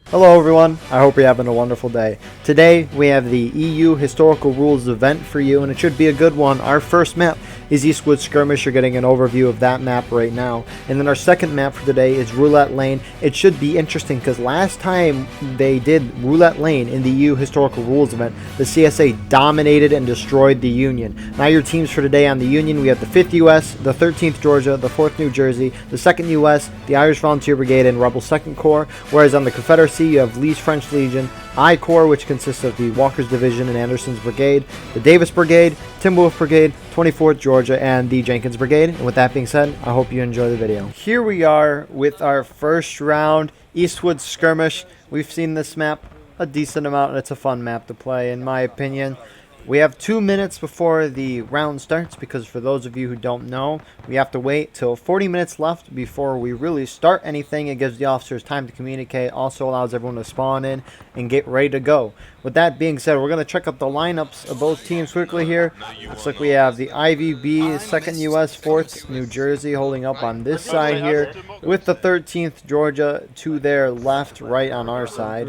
Hello everyone, I hope you're having a wonderful day. Today we have the EU Historical Rules event for you, and it should be a good one. Our first map is Eastwood Skirmish. You're getting an overview of that map right now. And then our second map for today is Roulette Lane. It should be interesting because last time they did Roulette Lane in the EU Historical Rules event, the CSA dominated and destroyed the Union. Now your teams for today on the Union, we have the 5th US, the 13th Georgia, the 4th New Jersey, the 2nd US, the Irish Volunteer Brigade, and Rebel 2nd Corps, whereas on the Confederacy you have Lee's French Legion, I Corps, which consists of the Walker's Division and Anderson's Brigade, the Davis Brigade, Timberwolf Brigade, 24th Georgia, and the Jenkins Brigade. And with that being said, I hope you enjoy the video. Here we are with our first round, Eastwood Skirmish. We've seen this map a decent amount, and it's a fun map to play, in my opinion. We have 2 minutes before the round starts, because for those of you who don't know, we have to wait till 40 minutes left before we really start anything. It gives the officers time to communicate, also allows everyone to spawn in and get ready to go. With that being said, we're going to check out the lineups of both teams quickly here. Looks like we have the IVB, 2nd US, 4th New Jersey holding up on this side here, with the 13th Georgia to their left, right on our side.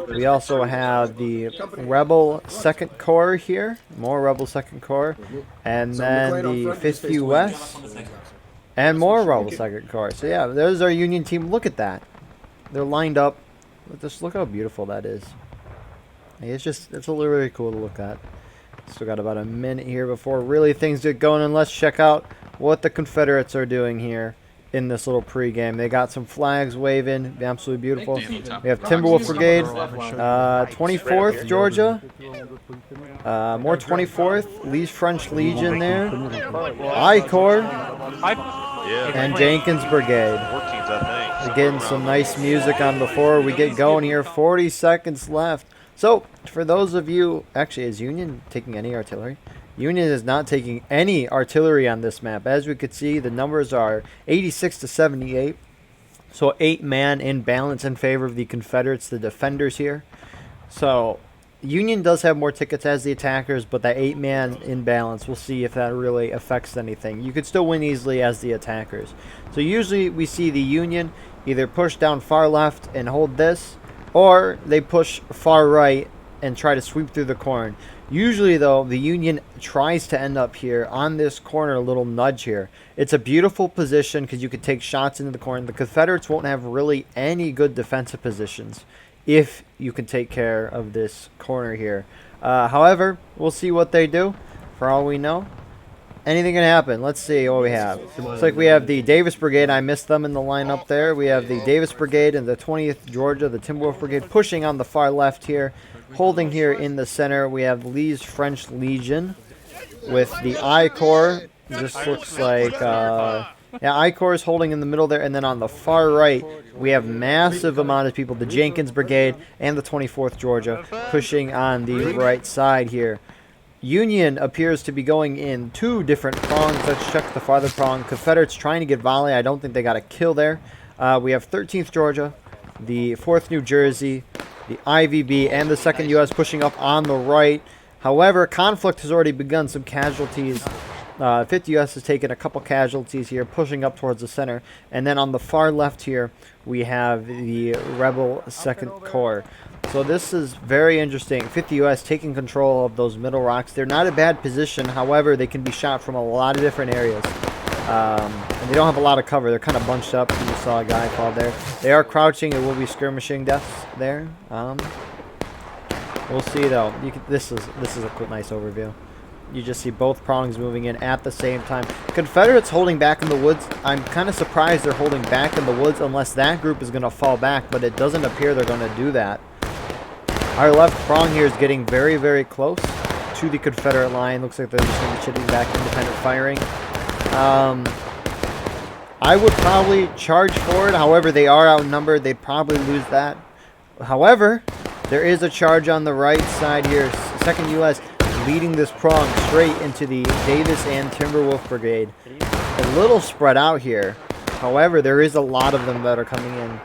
We also have the Rebel 2nd Corps here, more Rebel 2nd Corps, and then the 5th US, and more Rebel 2nd Corps. So yeah, there's our Union team. Look at that. They're lined up. Just look how beautiful that is. It's really cool to look at. Still got about a minute here before really things get going, and let's check out what the Confederates are doing here in this little pregame. They got some flags waving, absolutely beautiful. We have Timberwolf Brigade, 24th Georgia, more 24th, Lee's French Legion there, I Corps, and Jenkins Brigade. We're getting some nice music on before we get going here. 40 seconds left. So, for those of you, actually, is Union taking any artillery? Union is not taking any artillery on this map. As we could see, the numbers are 86 to 78. So, 8-man imbalance in favor of the Confederates, the defenders here. So, Union does have more tickets as the attackers, but that 8-man imbalance, we'll see if that really affects anything. You could still win easily as the attackers. So, usually we see the Union either push down far left and hold this, or they push far right and try to sweep through the corn. Usually, though, the Union tries to end up here on this corner, a little nudge here. It's a beautiful position because you could take shots into the corner. The Confederates won't have really any good defensive positions if you can take care of this corner here. However, we'll see what they do. For all we know, anything can happen. Let's see what we have. Looks like we have the Davis Brigade. I missed them in the lineup there. We have the Davis Brigade and the 20th Georgia, the Timberwolf Brigade, pushing on the far left here. Holding here in the center, we have Lee's French Legion with the I Corps. Just looks like, yeah, I Corps is holding in the middle there. And then on the far right, we have massive amount of people, the Jenkins Brigade and the 24th Georgia, pushing on the right side here. Union appears to be going in 2 different prongs. Let's check the farther prong. Confederates trying to get volley. I don't think they got a kill there. We have 13th Georgia, the 4th New Jersey, the IVB, and the 2nd US pushing up on the right. However, conflict has already begun. Some casualties. 5th US has taken a couple casualties here, pushing up towards the center. And then on the far left here, we have the Rebel 2nd Corps. So this is very interesting. 5th US taking control of those middle rocks. They're not a bad position. However, they can be shot from a lot of different areas. And they don't have a lot of cover. They're kind of bunched up. You saw a guy fall there. They are crouching. It will be skirmishing deaths there. We'll see though. This is a nice overview. You just see both prongs moving in at the same time. Confederates holding back in the woods. I'm kind of surprised they're holding back in the woods unless that group is going to fall back, but it doesn't appear they're going to do that. Our left prong here is getting very, very close to the Confederate line. Looks like they're just going to be chipping back independent firing. I would probably charge forward. However, they are outnumbered. They'd probably lose that. However, there is a charge on the right side here. 2nd US leading this prong straight into the Davis and Timberwolf Brigade. A little spread out here. However, there is a lot of them that are coming in.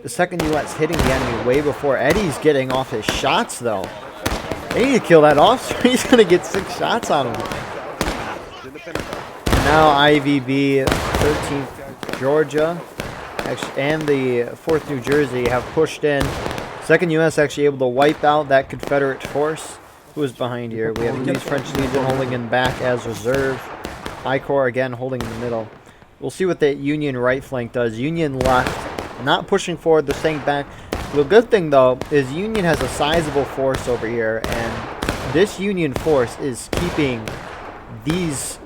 The 2nd US hitting the enemy way before. Eddie's getting off his shots, though. They need to kill that officer. He's going to get 6 shots on him. Now IVB, 13th Georgia, and the 4th New Jersey have pushed in 2nd U.S. actually able to wipe out that Confederate force. Who is behind here? We have Lee's French Legion holding in back as reserve. I Corps again holding in the middle. We'll see what the Union right flank does. Union left, not pushing forward, they're staying back. The good thing though is Union has a sizable force over here, and this Union force is keeping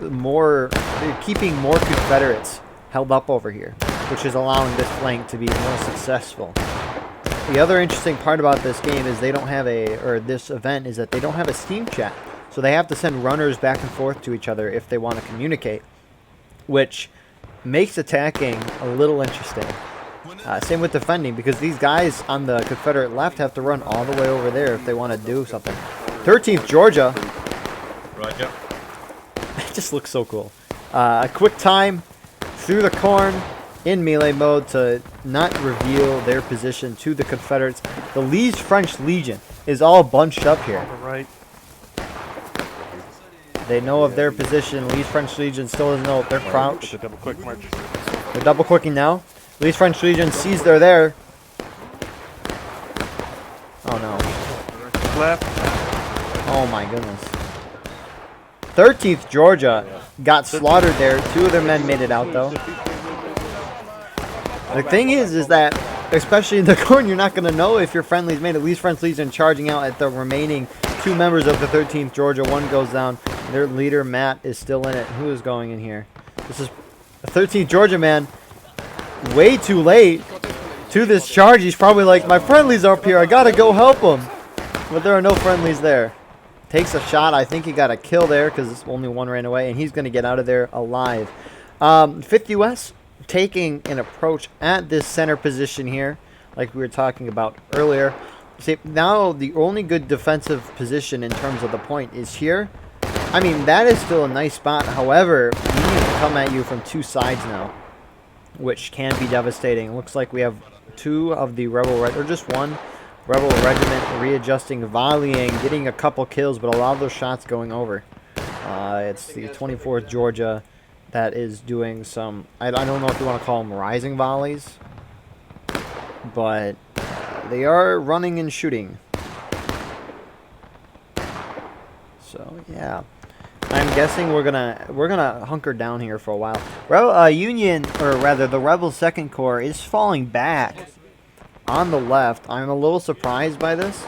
more Confederates held up over here, which is allowing this flank to be more successful. The other interesting part about this game is they don't have this event is that they don't have a Steam chat. So they have to send runners back and forth to each other if they want to communicate, which makes attacking a little interesting. Same with defending, because these guys on the Confederate left have to run all the way over there if they want to do something. 13th Georgia. Roger. It just looks so cool. A quick time through the corn in melee mode to not reveal their position to the Confederates. The Lee's French Legion is all bunched up here. Right. They know of their position. Lee's French Legion still doesn't know if they're crouched. Double quick march. They're double quicking now. Lee's French Legion sees they're there. Oh no. Left. Oh my goodness. 13th Georgia got slaughtered there. 2 of their men made it out though. The thing is that, especially in the corn, you're not going to know if your friendly's made it. Lee's French Legion charging out at the remaining 2 members of the 13th Georgia. 1 goes down. Their leader, Matt, is still in it. Who is going in here? This is the 13th Georgia man. Way too late to this charge. He's probably like, my friendly's up here. I got to go help them. But there are no friendlies there. Takes a shot. I think he got a kill there because only 1 ran away. And he's going to get out of there alive. 5th U.S. taking an approach at this center position here, like we were talking about earlier. See, now the only good defensive position in terms of the point is here. I mean, that is still a nice spot. However, we need to come at you from 2 sides now, which can be devastating. Looks like we have 2 of the rebel, or just 1 rebel regiment readjusting, volleying, getting a couple kills, but a lot of those shots going over. It's the 24th Georgia that is doing some, I don't know if you want to call them rising volleys, but they are running and shooting. So yeah, I'm guessing we're gonna hunker down here for a while. Union, or rather the Rebel 2nd Corps, is falling back on the left. I'm a little surprised by this.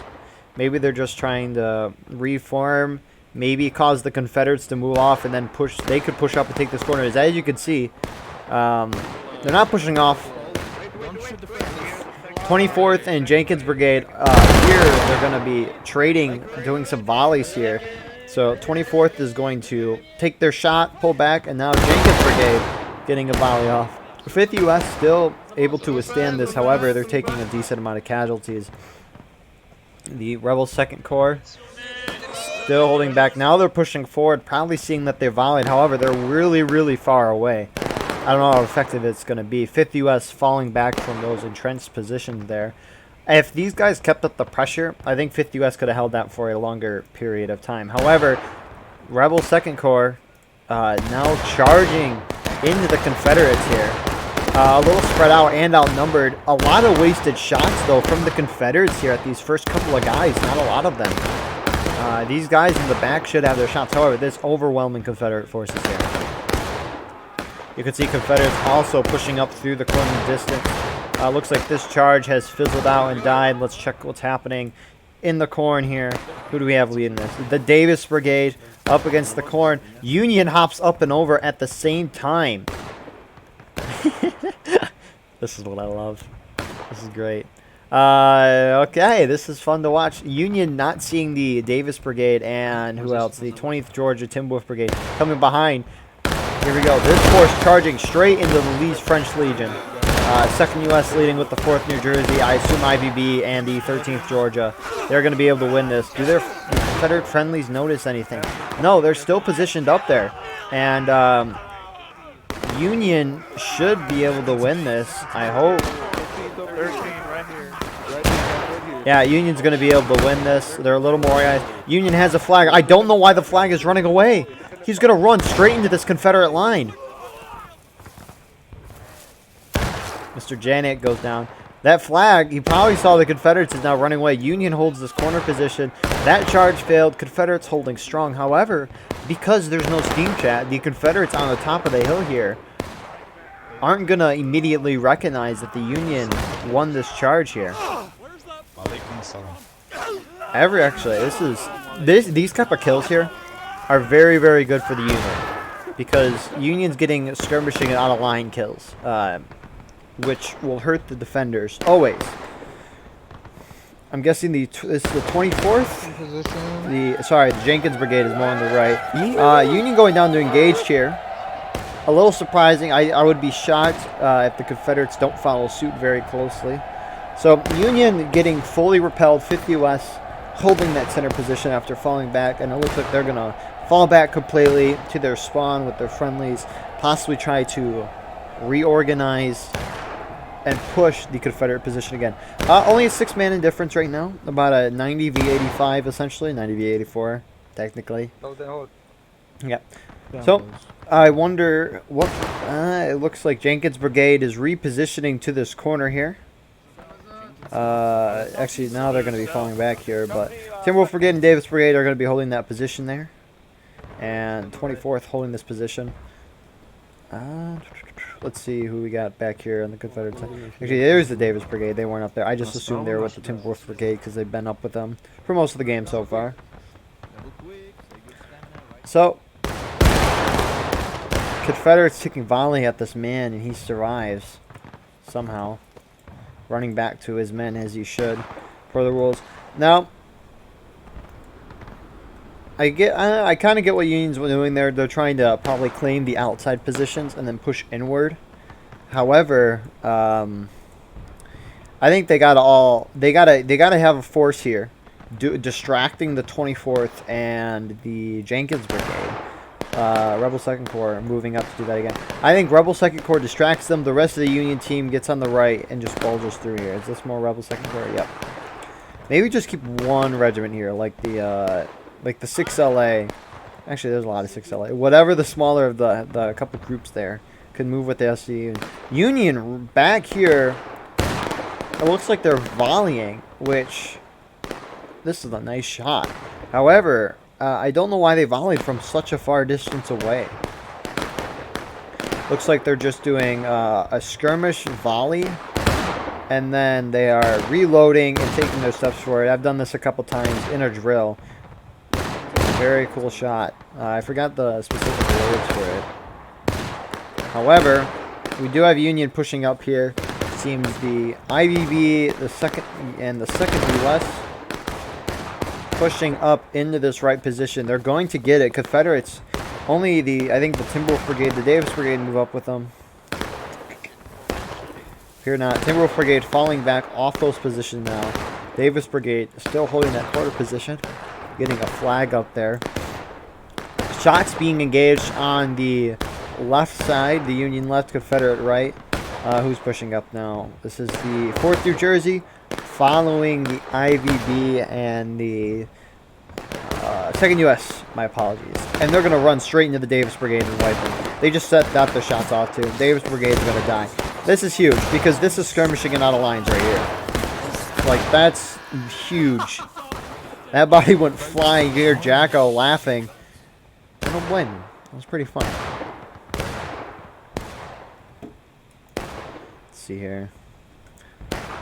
Maybe they're just trying to reform. Maybe cause the Confederates to move off and then push. They could push up and take this corner. As you can see, they're not pushing off. 24th and Jenkins Brigade here. They're going to be trading, doing some volleys here. So 24th is going to take their shot, pull back, and now Jenkins Brigade getting a volley off. 5th U.S. still able to withstand this. However, they're taking a decent amount of casualties. The Rebel 2nd Corps still holding back. Now they're pushing forward, probably seeing that they're volleyed. However, they're really, really far away. I don't know how effective it's going to be. 5th U.S. falling back from those entrenched positions there. If these guys kept up the pressure, I think 5th U.S. could have held that for a longer period of time. However, Rebel 2nd Corps now charging into the Confederates here. A little spread out and outnumbered. A lot of wasted shots, though, from the Confederates here at these first couple of guys. Not a lot of them. These guys in the back should have their shots. However, there's overwhelming Confederate forces here. You can see Confederates also pushing up through the corner distance. Looks like this charge has fizzled out and died. Let's check what's happening in the corn here. Who do we have leading this? The Davis Brigade up against the corn. Union hops up and over at the same time. This is what I love. This is great. Okay, this is fun to watch. Union not seeing the Davis Brigade and who else? The 20th Georgia Timberwolf Brigade coming behind. Here we go. This force charging straight into the Lee's French Legion. 2nd U.S. leading with the 4th New Jersey, I assume IVB, and the 13th Georgia. They're going to be able to win this. Do their Confederate friendlies notice anything? No, they're still positioned up there. And Union should be able to win this, I hope. 13 right here. Yeah, Union's going to be able to win this. They're a little more organized. Union has a flag. I don't know why the flag is running away. He's going to run straight into this Confederate line. Mr. Janet goes down. That flag, he probably saw the Confederates is now running away. Union holds this corner position. That charge failed. Confederates holding strong. However, because there's no steam chat, the Confederates on the top of the hill here aren't going to immediately recognize that the Union won this charge here. These type of kills here are very, very good for the Union, because Union's getting skirmishing and out of line kills, which will hurt the defenders always. I'm guessing this is the 24th. The Jenkins Brigade is more on the right. Union going down to engage here. A little surprising. I would be shocked if the Confederates don't follow suit very closely. So Union getting fully repelled, 50 US, holding that center position after falling back, and it looks like they're going to fall back completely to their spawn with their friendlies, possibly try to reorganize and push the Confederate position again. Only a 6-man in difference right now, about a 90 v 85 essentially, 90 v 84 technically. Yeah. So I wonder what it looks like. Jenkins Brigade is repositioning to this corner here. Actually, now they're going to be falling back here, but Timberwolf Brigade and Davis Brigade are going to be holding that position there, and 24th holding this position. Let's see who we got back here on the Confederate side. Actually, there's the Davis Brigade. They weren't up there. I just assumed they were with the Timberwolf Brigade because they've been up with them for most of the game so far. So Confederates taking volley at this man, and he survives somehow, running back to his men as he should for the rules. Now, I kind of get what Union's doing there. They're trying to probably claim the outside positions and then push inward. However, I think they gotta have a force here, distracting the 24th and the Jenkins Brigade. Rebel 2nd Corps moving up to do that again. I think Rebel 2nd Corps distracts them. The rest of the Union team gets on the right and just bulges through here. Is this more Rebel 2nd Corps? Yep. Maybe just keep one regiment here, like the 6LA. Actually, there's a lot of 6LA. Whatever the smaller of the couple groups there could move with the SC. Union back here. It looks like they're volleying, which this is a nice shot. However, I don't know why they volleyed from such a far distance away. Looks like they're just doing a skirmish volley, and then they are reloading and taking their steps forward. I've done this a couple times in a drill. Very cool shot. I forgot the specific words for it. However, we do have Union pushing up here. Seems the IVB, the second US, pushing up into this right position. They're going to get it. Confederates, only I think the Timberwolf Brigade, the Davis Brigade move up with them. Here not. Timberwolf Brigade falling back off those positions now. Davis Brigade still holding that quarter position. Getting a flag up there. Shots being engaged on the left side. The Union left, Confederate right. Who's pushing up now? This is the 4th New Jersey, following the IVB and the 2nd U.S. My apologies. And they're going to run straight into the Davis Brigade and wipe them. They just set their shots off too. Davis Brigade is going to die. This is huge because this is skirmishing and out of lines right here. Like, that's huge. That body went flying here. Jacko laughing. I don't blame him. It was pretty fun. Let's see here.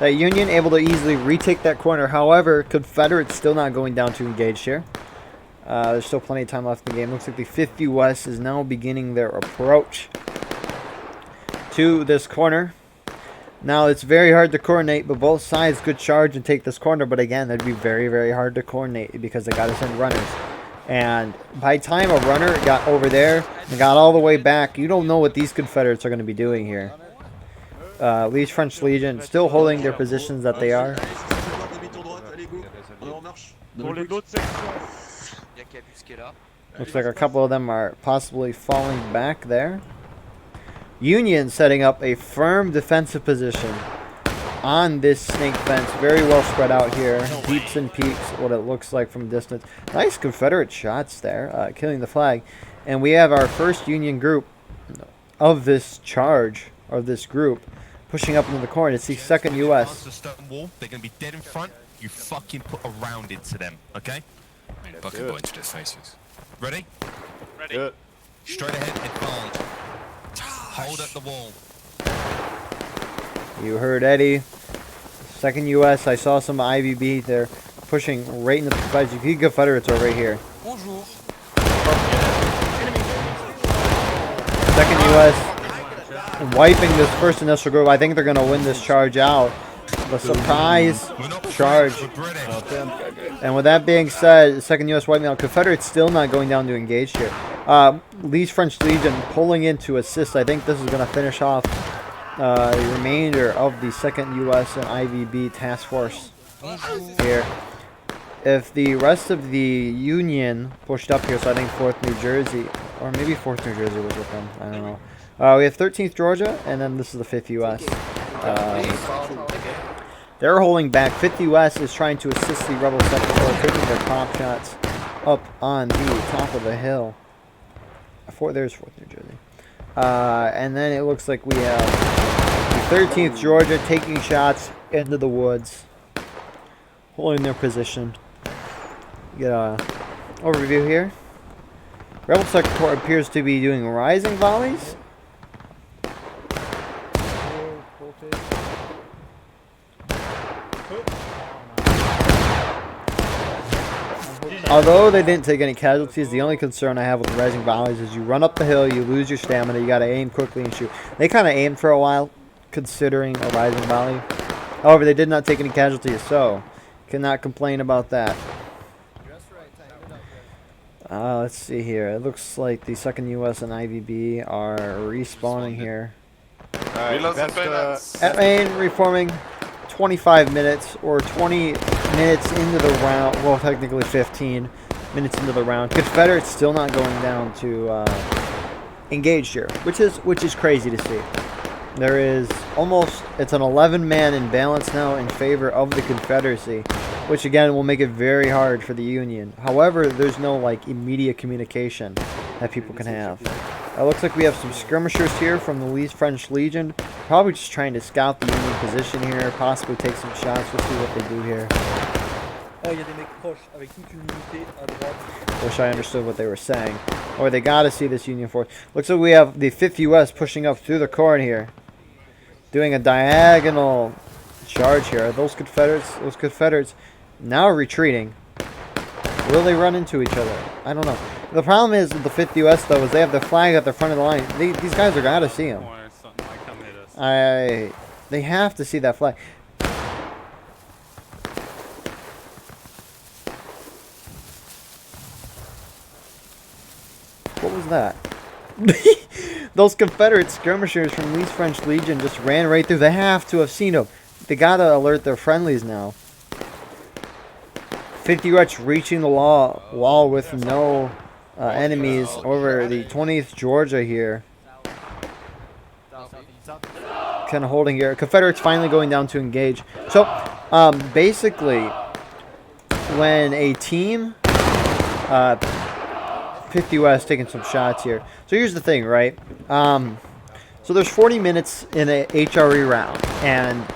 That Union able to easily retake that corner. However, Confederates still not going down to engage here. There's still plenty of time left in the game. Looks like the 5th US is now beginning their approach to this corner. Now, it's very hard to coordinate, but both sides could charge and take this corner. But again, that'd be very, very hard to coordinate because they got to send runners. And by the time a runner got over there and got all the way back, you don't know what these Confederates are going to be doing here. Lee's French Legion still holding their positions that they are. Looks like a couple of them are possibly falling back there. Union setting up a firm defensive position on this snake fence. Very well spread out here. Deeps and peaks, what it looks like from a distance. Nice Confederate shots there, killing the flag. And we have our first Union group of this charge, or this group, pushing up into the corner. It's the 2nd U.S. They're going to be dead in front. You fucking put a round into them, okay? Fucking go into their faces. Ready? Ready. Good. Straight ahead, advance. Hold up the wall. You heard Eddie. 2nd U.S. I saw some IVB there pushing right into the Confederates. You see Confederates are right here. Bonjour. 2nd U.S. wiping this first initial group. I think they're going to win this charge out. The surprise charge. And with that being said, 2nd U.S. wiping out. Confederates still not going down to engage here. Lee's French Legion pulling in to assist. I think this is going to finish off the remainder of the 2nd U.S. and IVB task force here. If the rest of the Union pushed up here, so I think 4th New Jersey, or maybe 4th New Jersey was with them, I don't know. We have 13th Georgia, and then this is the 5th U.S. They're holding back. 5th U.S. is trying to assist the rebel 2nd Corps, taking their pop shots up on the top of the hill. There's 4th New Jersey. And then it looks like we have the 13th Georgia taking shots into the woods, holding their position. Get a overview here. Rebel 2nd Corps appears to be doing rising volleys. Although they didn't take any casualties, the only concern I have with the rising volleys is you run up the hill, you lose your stamina, you gotta aim quickly and shoot. They kind of aimed for a while, considering a rising volley. However, they did not take any casualties, so cannot complain about that. Let's see here. It looks like the 2nd U.S. and IVB are respawning here. At main, reforming 25 minutes or 20 minutes into the round. Well, technically 15 minutes into the round. Confederates still not going down to engage here, which is crazy to see. There is it's an 11-man imbalance now in favor of the Confederacy, which again will make it very hard for the Union. However, there's no like immediate communication that people can have. It looks like we have some skirmishers here from the Lee's French Legion, probably just trying to scout the Union position here, possibly take some shots. We'll see what they do here. Wish I understood what they were saying. Or they gotta see this Union force. Looks like we have the 5th U.S. pushing up through the corn here, doing a diagonal charge here. Are those Confederates now retreating? Will they run into each other? I don't know. The problem is with the 5th U.S. though is they have the flag at the front of the line. These guys are gotta see them. They have to see that flag. What was that? Those Confederate skirmishers from Lee's French Legion just ran right through. They have to have seen them. They gotta alert their friendlies now. 5th U.S. reaching the wall with no enemies over the 20th Georgia here. Kind of holding here. Confederates finally going down to engage. So, basically, when a team... 5th U.S. taking some shots here. So here's the thing, right? So there's 40 minutes in a HRE round, and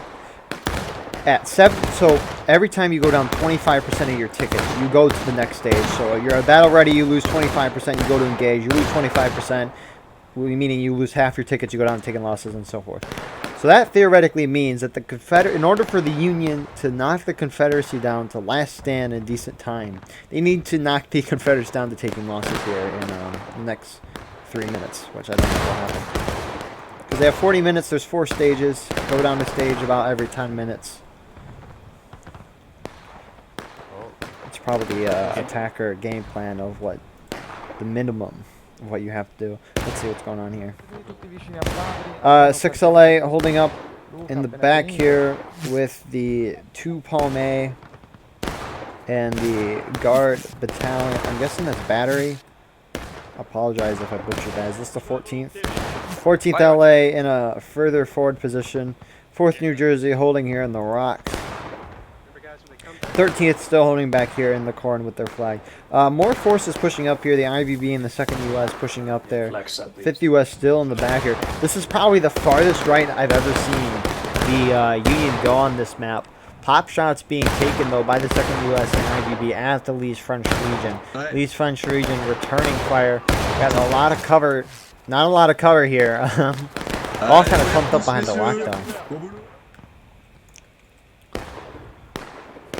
at 7, so every time you go down 25% of your tickets, you go to the next stage. So you're at battle ready, you lose 25%, you go to engage, you lose 25%, meaning you lose half your tickets, you go down to taking losses and so forth. So that theoretically means that in order for the Union to knock the Confederacy down to last stand in decent time, they need to knock the Confederates down to taking losses here in the next 3 minutes, which I don't know will happen. Because they have 40 minutes, there's 4 stages, go down the stage about every 10 minutes. It's probably the attacker game plan of what the minimum of what you have to do. Let's see what's going on here. 6LA holding up in the back here with the 2 Palme and the Guard Battalion. I'm guessing that's battery. I apologize if I butchered that. Is this the 14th? 14th LA in a further forward position. 4th New Jersey holding here in the rocks. 13th still holding back here in the corn with their flag. More forces pushing up here. The IVB and the 2nd U.S. pushing up there. 5th U.S. still in the back here. This is probably the farthest right I've ever seen the Union go on this map. Pop shots being taken, though, by the 2nd U.S. and IVB at the Lee's French Legion. Lee's French Legion returning fire. Got a lot of cover. Not a lot of cover here. All kind of clumped up behind the lockdown.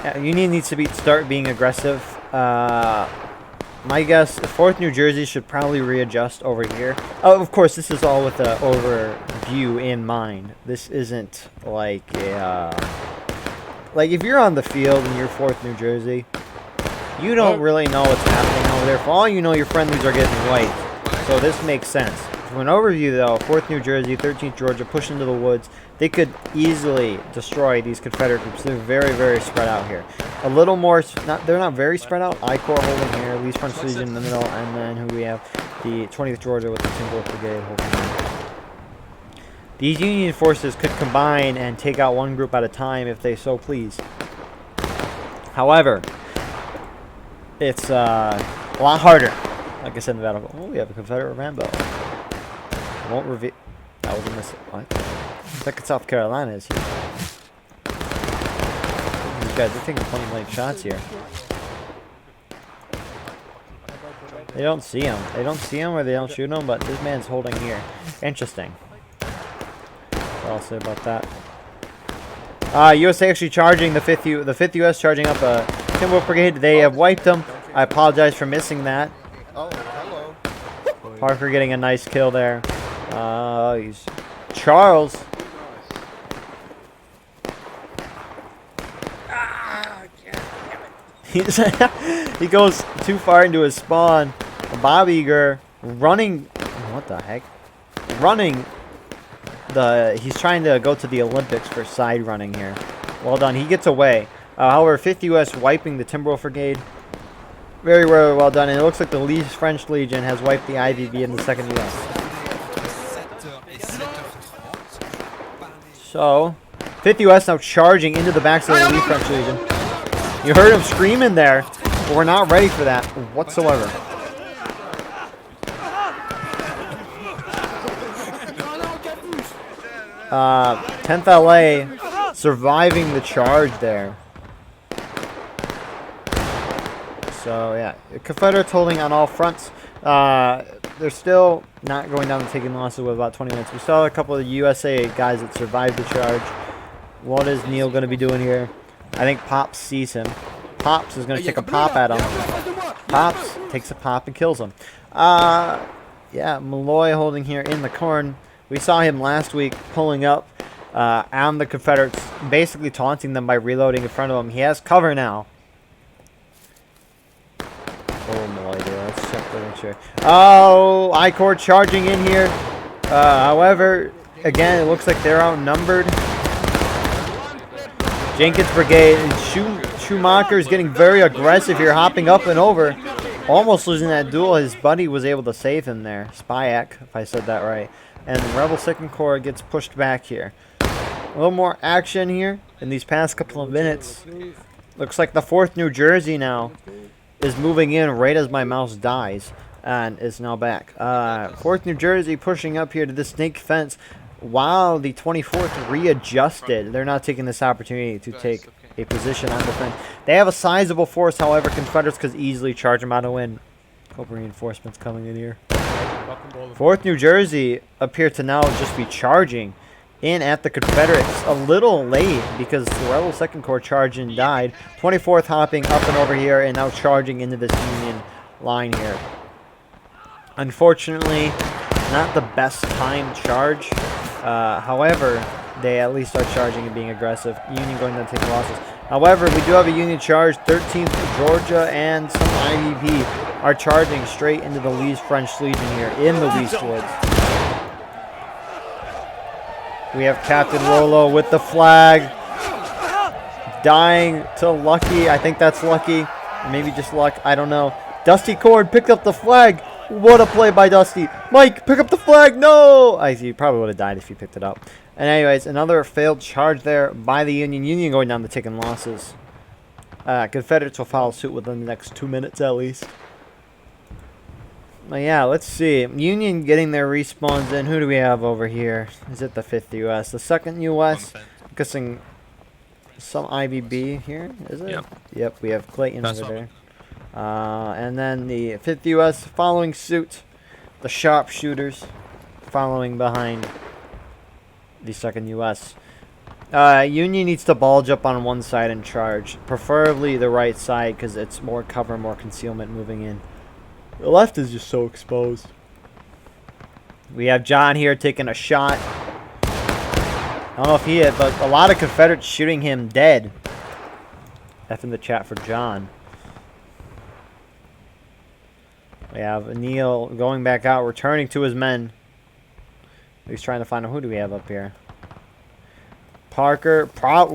Yeah, Union needs to start being aggressive. My guess, 4th New Jersey should probably readjust over here. Oh, of course, this is all with the overview in mind. This isn't like a... like, if you're on the field and you're 4th New Jersey, you don't really know what's happening over there. For all you know, your friendlies are getting wiped. So this makes sense. From an overview, though, 4th New Jersey, 13th Georgia push into the woods. They could easily destroy these Confederate groups. They're very, very spread out here. A little more, they're not very spread out. I-Corps holding here, Lee's French Legion in the middle, and then who we have? The 20th Georgia with the Timberwolf Brigade holding here. These Union forces could combine and take out one group at a time if they so please. However, it's a lot harder. Like I said in the battle. Oh, we have a Confederate Rambo. Won't reveal. That was a miss. What? Second South Carolina is here. These guys are taking point blank shots here. They don't see him. They don't see him or they don't shoot him, but this man's holding here. Interesting. What I'll say about that. USA actually charging the 5th U.S. charging up a Timberwolf Brigade. They have wiped them. I apologize for missing that. Oh, hello. Parker getting a nice kill there. He's Charles. He goes too far into his spawn. Bob Eager running. What the heck? Running. He's trying to go to the Olympics for side running here. Well done. He gets away. However, 5th U.S. wiping the Timberwolf Brigade. Very, very well done. And it looks like the Lee's French Legion has wiped the IVB in the 2nd U.S. So, 5th U.S. now charging into the backs of the Lee's French Legion. You heard him screaming there, but we're not ready for that whatsoever. 10th LA surviving the charge there. So yeah, Confederates holding on all fronts. They're still not going down and taking losses with about 20 minutes. We saw a couple of USA guys that survived the charge. What is Neil going to be doing here? I think Pops sees him. Pops is going to take a pop at him. Pops takes a pop and kills him. Yeah, Malloy holding here in the corn. We saw him last week pulling up on the Confederates, basically taunting them by reloading in front of him. He has cover now. Oh, Malloy there. Let's check the picture. Oh, I-Corps charging in here. However, again, it looks like they're outnumbered. Jenkins Brigade and Schumacher is getting very aggressive here, hopping up and over. Almost losing that duel. His buddy was able to save him there. Spyak, if I said that right. And the Rebel 2nd Corps gets pushed back here. A little more action here in these past couple of minutes. Looks like the 4th New Jersey now is moving in right as my mouse dies. And is now back. 4th New Jersey pushing up here to the snake fence. While the 24th readjusted, they're not taking this opportunity to take a position on the fence. They have a sizable force, however, Confederates could easily charge them out of win. Hope reinforcements coming in here. 4th New Jersey appear to now just be charging in at the Confederates. A little late because the Rebel 2nd Corps charged and died. 24th hopping up and over here and now charging into this Union line here. Unfortunately, not the best timed charge. However, they at least are charging and being aggressive. Union going to take losses. However, we do have a Union charge. 13th Georgia and some IVP are charging straight into the Lee's French Legion here in the West Woods. We have Captain Rolo with the flag. Dying to Lucky. I think that's Lucky. Maybe just Luck. I don't know. Dusty Cord picked up the flag. What a play by Dusty. Mike, pick up the flag. No! He probably would have died if he picked it up. And anyways, another failed charge there by the Union. Union going down to taking losses. Confederates will follow suit within the next 2 minutes at least. Yeah, let's see. Union getting their respawns in. Who do we have over here? Is it the 5th U.S.? The 2nd U.S.? I'm guessing some IBB here, is it? Yep, we have Clayton over there. And then the 5th U.S. following suit. The sharpshooters following behind the 2nd U.S. Union needs to bulge up on one side and charge. Preferably the right side because it's more cover, more concealment moving in. The left is just so exposed. We have John here taking a shot. I don't know if he hit, but a lot of Confederates shooting him dead. F in the chat for John. We have Neil going back out, returning to his men. He's trying to find him. Who do we have up here? Parker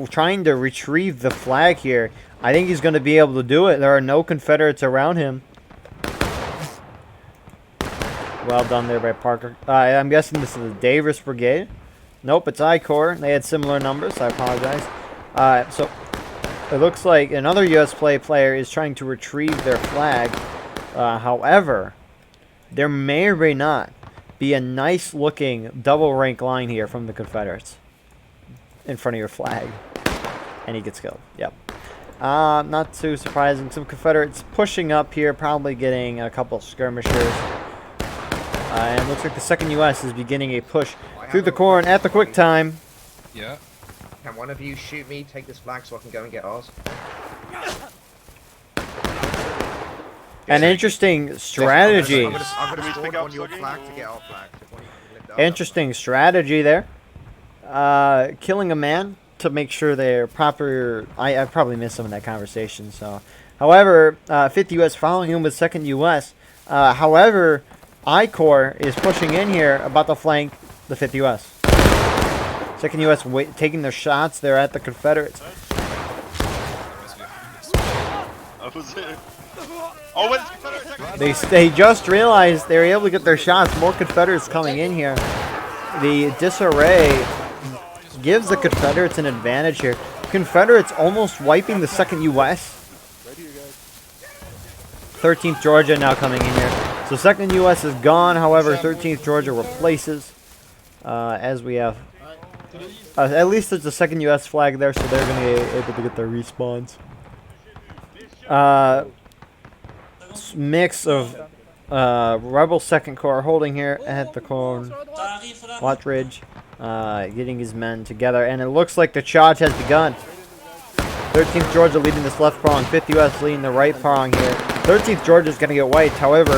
trying to retrieve the flag here. I think he's going to be able to do it. There are no Confederates around him. Well done there by Parker. I'm guessing this is the Davis Brigade. Nope, it's I-Corps. They had similar numbers, so I apologize. So it looks like another U.S. player is trying to retrieve their flag. However, there may or may not be a nice-looking double-rank line here from the Confederates in front of your flag. And he gets killed. Yep. Not too surprising. Some Confederates pushing up here, probably getting a couple skirmishers. And looks like the 2nd U.S. is beginning a push through the corn at the quick time. Yeah. Can one of you shoot me, take this flag so I can go and get ours? An interesting strategy. I'm gonna spawn on your flag to get our flag. Interesting strategy there. Killing a man to make sure they're proper. I probably missed some of that conversation. So, however, 5th U.S. following him with 2nd U.S. However, I-Corps is pushing in here about to flank the 5th U.S. 2nd U.S. taking their shots there at the Confederates. They just realized they were able to get their shots. More Confederates coming in here. The disarray gives the Confederates an advantage here. Confederates almost wiping the 2nd U.S. 13th Georgia now coming in here. So 2nd U.S. is gone. However, 13th Georgia replaces. As we have, at least there's a 2nd U.S. flag there, so they're going to be able to get their respawns. Mix of Rebel 2nd Corps holding here at the corn. Watch Ridge, getting his men together, and it looks like the charge has begun. 13th Georgia leading this left prong, 5th U.S. leading the right prong here. 13th Georgia is going to get wiped. However,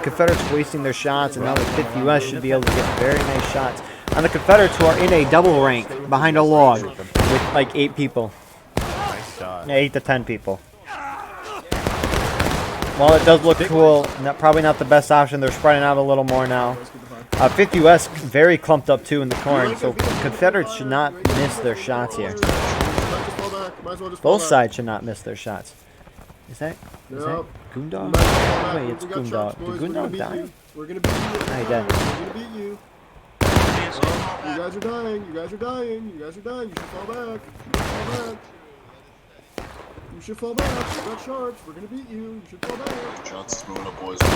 Confederates wasting their shots, and now the 5th U.S. should be able to get very nice shots on the Confederates, who are in a double rank behind a log with like 8 people. Yeah, 8 to 10 people. While it does look cool, probably not the best option. They're spreading out a little more now. 5th U.S. very clumped up too in the corn, so Confederates should not miss their shots here. Both sides should not miss their shots. Is that Goondog? Wait, it's Goondog. Did Goondog die? We're gonna beat you. No, he did. We're gonna beat you. You guys are dying. You guys are dying. You guys are dying. You should fall back. You should fall back. You should fall back. You got sharps. We're gonna beat you. You should fall back. Shots is moving up, boys. Oh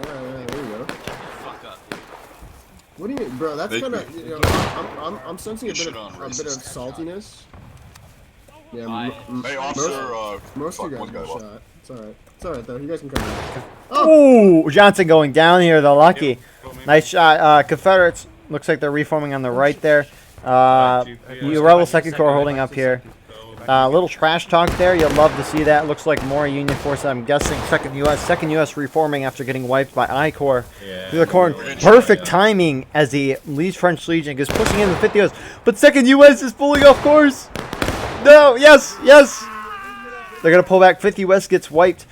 yeah, there you go. What do you mean, bro? That's kind of, you know, I'm sensing a bit of saltiness. Yeah, Hey, officer, most of you guys got shot. It's alright. It's alright though. You guys can come in. Oh! Johnson going down here, the lucky. Nice shot. Confederates, looks like they're reforming on the right there. Rebel 2nd Corps holding up here. Little trash talk there. You'll love to see that. Looks like more Union forces. I'm guessing 2nd U.S. 2nd U.S. reforming after getting wiped by I-Corps. Through the corn. Perfect timing as the French Legion is pushing in the 5th U.S. But 2nd U.S. is pulling off course. No, yes. They're going to pull back. 5th U.S. gets wiped.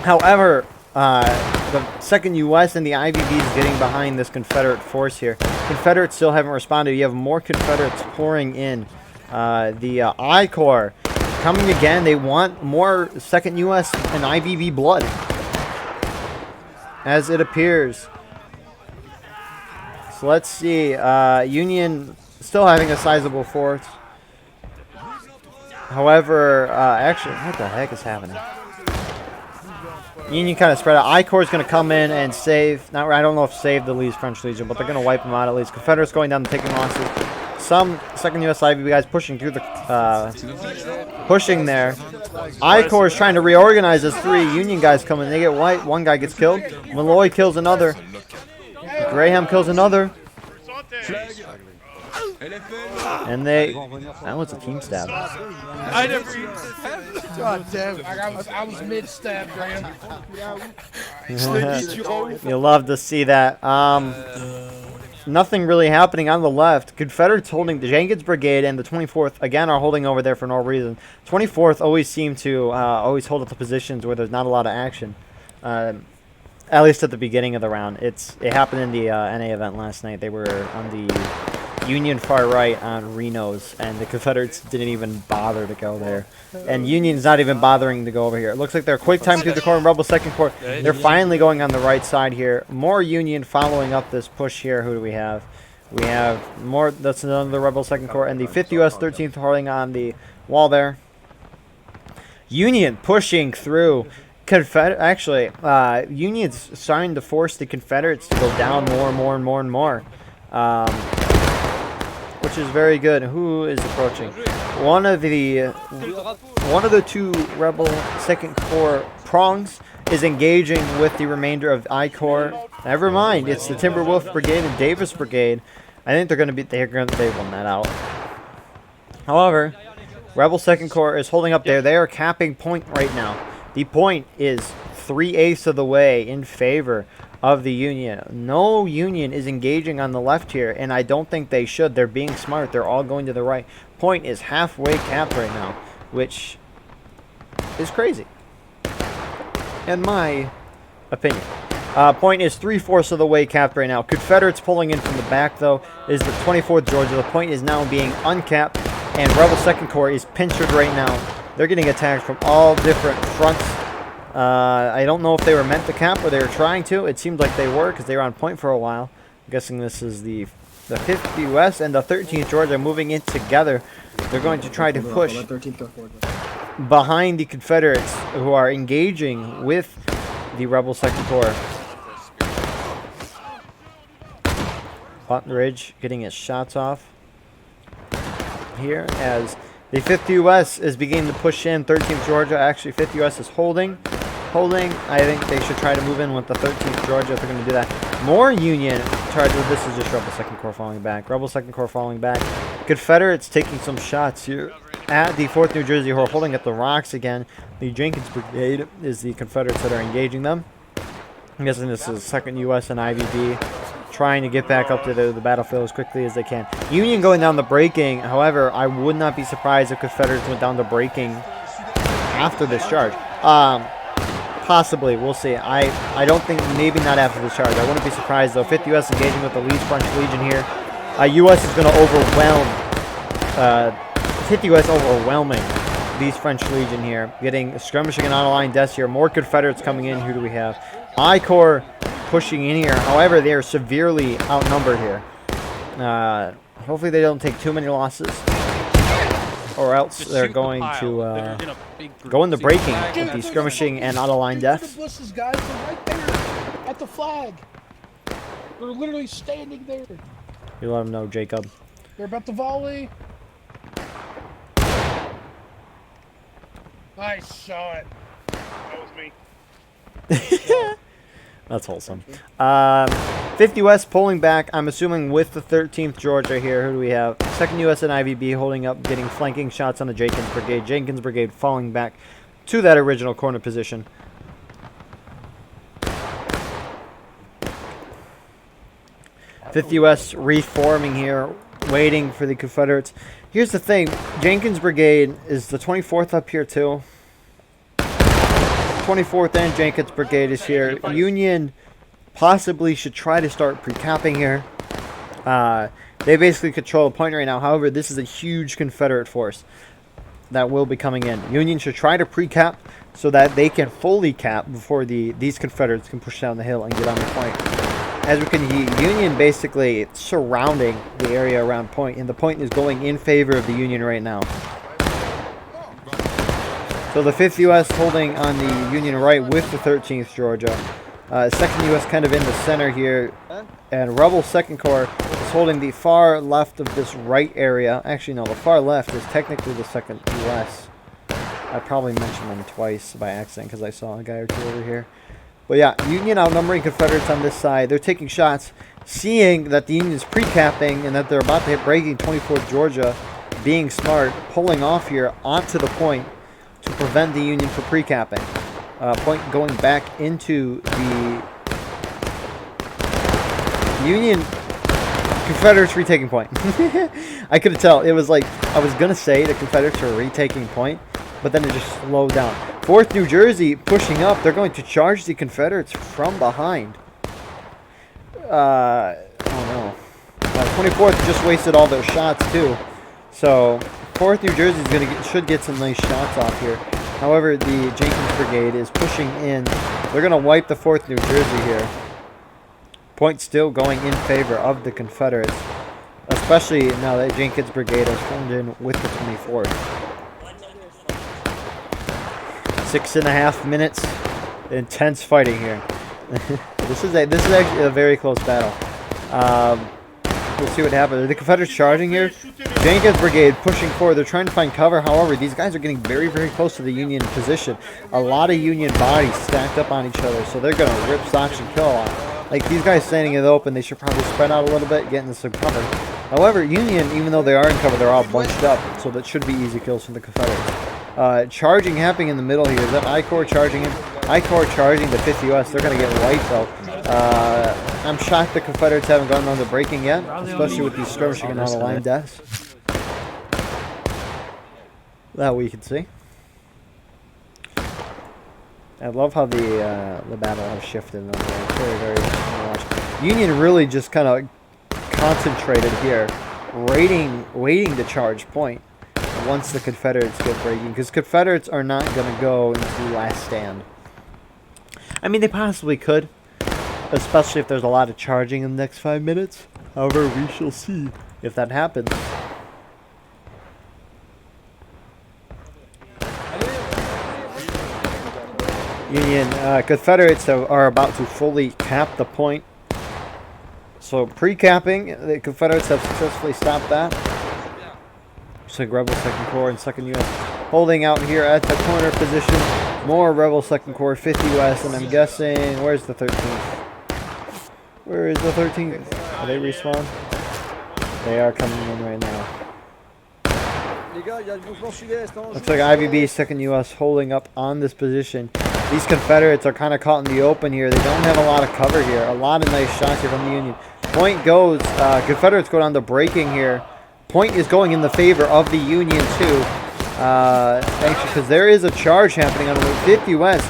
However, the 2nd U.S. and the IVBs getting behind this Confederate force here. Confederates still haven't responded. You have more Confederates pouring in. The I-Corps coming again. They want more 2nd U.S. and IVB blood, as it appears. So let's see. Union still having a sizable force. However, actually, what the heck is happening? Union kind of spread out. I Corps is going to come in and save. Not, I don't know if save the Lee's French Legion, but they're going to wipe them out at least. Confederates going down and taking losses. Some 2nd U.S. IVB guys pushing through the pushing there. I Corps is trying to reorganize as 3 Union guys come in. They get wiped. 1 guy gets killed. Malloy kills another. Graham kills another. And that was a team stab. I never even God damn it. I was mid-stab, Graham. You love to see that. Nothing really happening on the left. Confederates holding the Jenkins Brigade and the 24th again are holding over there for no reason. 24th always seem to always hold up the positions where there's not a lot of action. At least at the beginning of the round. It happened in the NA event last night. They were on the Union far right on Reno's, and the Confederates didn't even bother to go there. And Union's not even bothering to go over here. It looks like they're quick time through the corner. Rebel 2nd Corps. They're finally going on the right side here. More Union following up this push here. Who do we have? We have more. That's another Rebel 2nd Corps. And the 5th U.S. 13th holding on the wall there. Union pushing through. Actually, Union's starting to force the Confederates to go down more and more and more and more. Which is very good. Who is approaching? One of the 2 Rebel 2nd Corps prongs is engaging with the remainder of I Corps. Never mind, it's the Timberwolf Brigade and Davis Brigade. I think they won that out. However, Rebel 2nd Corps is holding up there. They are capping point right now. The point is 3/8 of the way in favor of the Union. No Union is engaging on the left here, and I don't think they should. They're being smart. They're all going to the right. Point is halfway capped right now, which is crazy, in my opinion. Point is 3/4 of the way capped right now. Confederates pulling in from the back, though, is the 24th Georgia. The point is now being uncapped, and Rebel 2nd Corps is pinchered right now. They're getting attacked from all different fronts. I don't know if they were meant to cap or they were trying to. It seemed like they were because they were on point for a while. I'm guessing this is the 5th U.S. and the 13th Georgia moving in together. They're going to try to push behind the Confederates who are engaging with the Rebel 2nd Corps. Button Ridge getting his shots off here as the 5th U.S. is beginning to push in. 13th Georgia, actually 5th U.S. is holding. I think they should try to move in with the 13th Georgia if they're going to do that. More Union charge with this is just Rebel 2nd Corps falling back. Rebel 2nd Corps falling back. Confederates taking some shots here at the 4th New Jersey who are holding at the rocks again. The Jenkins Brigade is the Confederates that are engaging them. I'm guessing this is 2nd U.S. and IVB trying to get back up to the battlefield as quickly as they can. Union going down the breaking. However, I would not be surprised if Confederates went down the breaking after this charge. Possibly, we'll see. I don't think, maybe not after this charge. I wouldn't be surprised though. 5th U.S. engaging with the Lee's French Legion here. U.S. is going to overwhelm. 5th U.S. overwhelming these French Legion here. Getting skirmishing and on-line deaths here. More Confederates coming in. Who do we have? I Corps pushing in here. However, they are severely outnumbered here. Hopefully they don't take too many losses, or else they're going to go into breaking with the skirmishing and out-of-line deaths. Guys are right there at the flag. They're literally standing there. You let them know, Jacob. They're about to volley. Nice shot. That was me. That's wholesome. 5th U.S. pulling back, I'm assuming with the 13th Georgia here. Who do we have? 2nd U.S. and IVB holding up, getting flanking shots on the Jenkins Brigade. Jenkins Brigade falling back to that original corner position. Fifth U.S. reforming here, waiting for the Confederates. Here's the thing. Jenkins Brigade is the 24th up here too. 24th and Jenkins Brigade is here. Union possibly should try to start pre-capping here. They basically control a point right now. However, this is a huge Confederate force that will be coming in. Union should try to pre-cap so that they can fully cap before these Confederates can push down the hill and get on the point. As we can see, Union basically surrounding the area around point, and the point is going in favor of the Union right now. So the 5th U.S. holding on the Union right with the 13th Georgia. 2nd U.S. kind of in the center here. And Rebel 2nd Corps is holding the far left of this right area. Actually, no, the far left is technically the 2nd U.S. I probably mentioned them twice by accident because I saw a guy or two over here. But yeah, Union outnumbering Confederates on this side. They're taking shots, seeing that the Union's pre-capping and that they're about to hit breaking 24th Georgia, being smart, pulling off here onto the point to prevent the Union from pre-capping. Point going back into the Union. Confederates retaking point. I couldn't tell. It was like, I was going to say the Confederates are retaking point, but then it just slowed down. 4th New Jersey pushing up. They're going to charge the Confederates from behind. Oh no. 24th just wasted all their shots too. So 4th New Jersey is going to should get some nice shots off here. However, the Jenkins Brigade is pushing in. They're going to wipe the 4th New Jersey here. Point still going in favor of the Confederates, especially now that Jenkins Brigade has formed in with the 24th. 6.5 minutes, intense fighting here. This is actually a very close battle. We'll see what happens. The Confederates charging here. Jenkins Brigade pushing forward. They're trying to find cover. However, these guys are getting very, very close to the Union position. A lot of Union bodies stacked up on each other, so they're going to rip, slash, and kill a lot. Like, these guys standing in the open, they should probably spread out a little bit, get into some cover. However, Union, even though they are in cover, they're all bunched up, so that should be easy kills for the Confederates. Charging happening in the middle here. Is that I Corps charging in? I Corps charging the 5th U.S. They're going to get wiped, though. I'm shocked the Confederates haven't gone on the breaking yet, especially with these skirmishing and out-of-line deaths. That we can see. I love how the battle has shifted. Very, very fun to watch. Union really just kind of concentrated here, waiting to charge point once the Confederates get breaking, because Confederates are not going to go into last stand. I mean, they possibly could, especially if there's a lot of charging in the next 5 minutes. However, we shall see if that happens. Union Confederates are about to fully cap the point. So pre-capping, the Confederates have successfully stopped that. Looks like Rebel 2nd Corps and 2nd U.S. holding out here at the corner position. More Rebel 2nd Corps, 5th U.S. And I'm guessing, where's the 13th? Where is the 13th? Are they respawn? They are coming in right now. Looks like IVB 2nd U.S. holding up on this position. These Confederates are kind of caught in the open here. They don't have a lot of cover here. A lot of nice shots here from the Union. Point goes. Confederates go down to breaking here. Point is going in the favor of the Union too. Because there is a charge happening on the 5th U.S.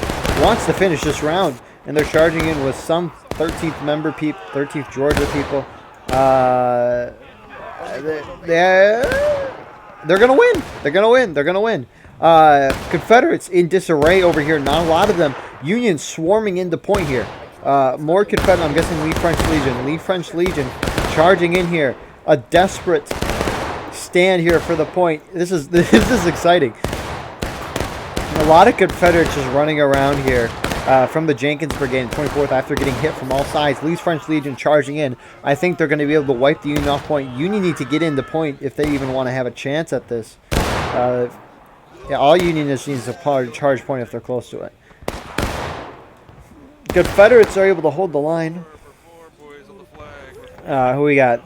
wants to finish this round, and they're charging in with some 13th member people, 13th Georgia people. They're gonna win. They're gonna win. They're gonna win. Confederates in disarray over here. Not a lot of them. Union swarming into point here. More Confederate. I'm guessing Lee French Legion. Lee French Legion charging in here. A desperate stand here for the point. This is exciting. A lot of Confederates just running around here from the Jenkins Brigade and 24th after getting hit from all sides. Lee's French Legion charging in. I think they're going to be able to wipe the Union off point. Union need to get into point if they even want to have a chance at this. Yeah, all Union just needs to charge point if they're close to it. Confederates are able to hold the line. Who we got?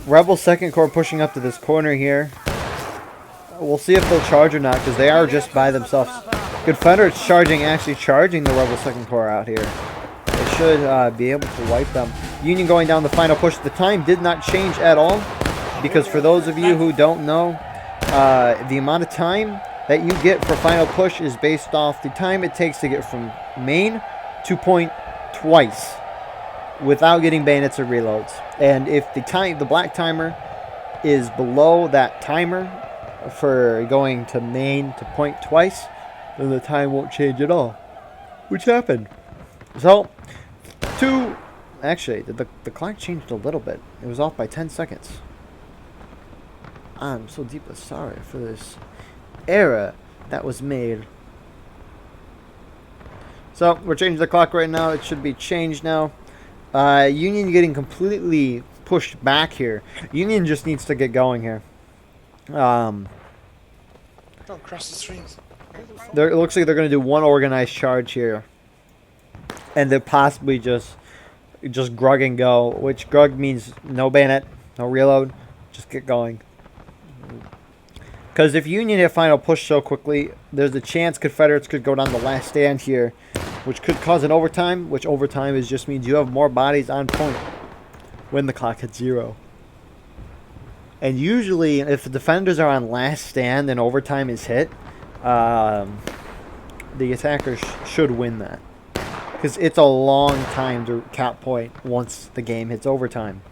Rebel 2nd Corps pushing up to this corner here. We'll see if they'll charge or not, because they are just by themselves. Confederates actually charging the Rebel 2nd Corps out here. They should be able to wipe them. Union going down the final push. The time did not change at all, because for those of you who don't know, the amount of time that you get for final push is based off the time it takes to get from main to point twice without getting bayonets or reloads. And if the black timer is below that timer for going to main to point twice, then the time won't change at all, which happened. So, actually, the clock changed a little bit. It was off by 10 seconds. I'm so deeply sorry for this error that was made So we're changing the clock right now. It should be changed now. Union getting completely pushed back here. Union just needs to get going here. Don't cross the streams. It looks like they're going to do one organized charge here. And then possibly just grug and go, which grug means no bayonet, no reload, just get going. Because if Union hit final push so quickly, there's a chance Confederates could go down the last stand here, which could cause an overtime, which overtime is just means you have more bodies on point when the clock hits 0. And usually, if the defenders are on last stand and overtime is hit, the attackers should win that. Because it's a long time to cap point once the game hits overtime.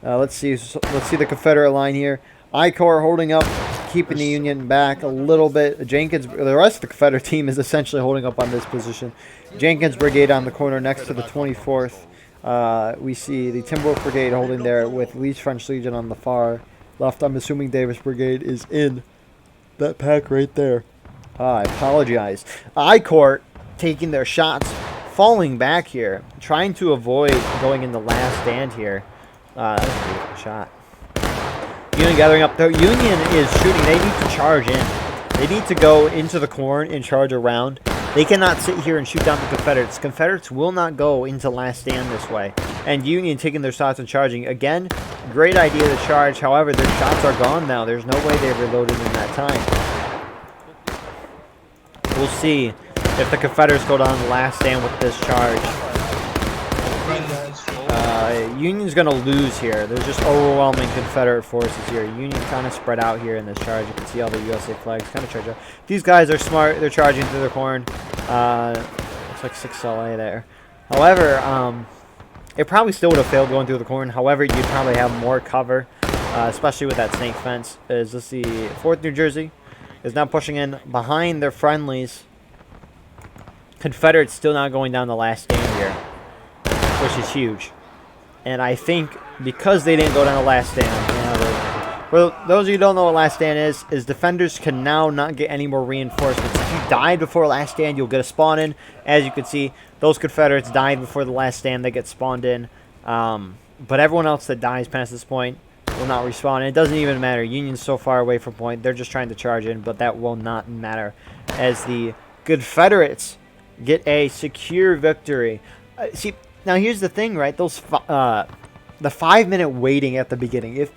Let's see the Confederate line here. I-Corps holding up, keeping the Union back a little bit. Jenkins, the rest of the Confederate team is essentially holding up on this position. Jenkins Brigade on the corner next to the 24th. We see the Timberwolf Brigade holding there with Lee's French Legion on the far left. I'm assuming Davis Brigade is in that pack right there. I apologize. I-Corps taking their shots, falling back here, trying to avoid going in the last stand here. That's a beautiful shot. Union gathering up. The Union is shooting. They need to charge in. They need to go into the corn and charge around. They cannot sit here and shoot down the Confederates. Confederates will not go into last stand this way. And Union taking their shots and charging. Again, great idea to charge. However, their shots are gone now. There's no way they've reloaded in that time. We'll see if the Confederates go down the last stand with this charge. Union's going to lose here. There's just overwhelming Confederate forces here. Union kind of spread out here in this charge. You can see all the USA flags kind of charge up. These guys are smart. They're charging through the corn. Looks like 6 LA there. However, it probably still would have failed going through the corn. However, you'd probably have more cover, especially with that snake fence. Is this the 4th New Jersey? Is now pushing in behind their friendlies. Confederates still not going down the last stand here, which is huge. And I think because they didn't go down the last stand, for those of you who don't know what last stand is defenders can now not get any more reinforcements. If you died before last stand, you'll get a spawn in. As you can see, those Confederates died before the last stand. They get spawned in. But everyone else that dies past this point will not respawn. And it doesn't even matter. Union's so far away from point. They're just trying to charge in, but that will not matter as the Confederates get a secure victory. See, now here's the thing, right? Those the 5-minute waiting at the beginning. If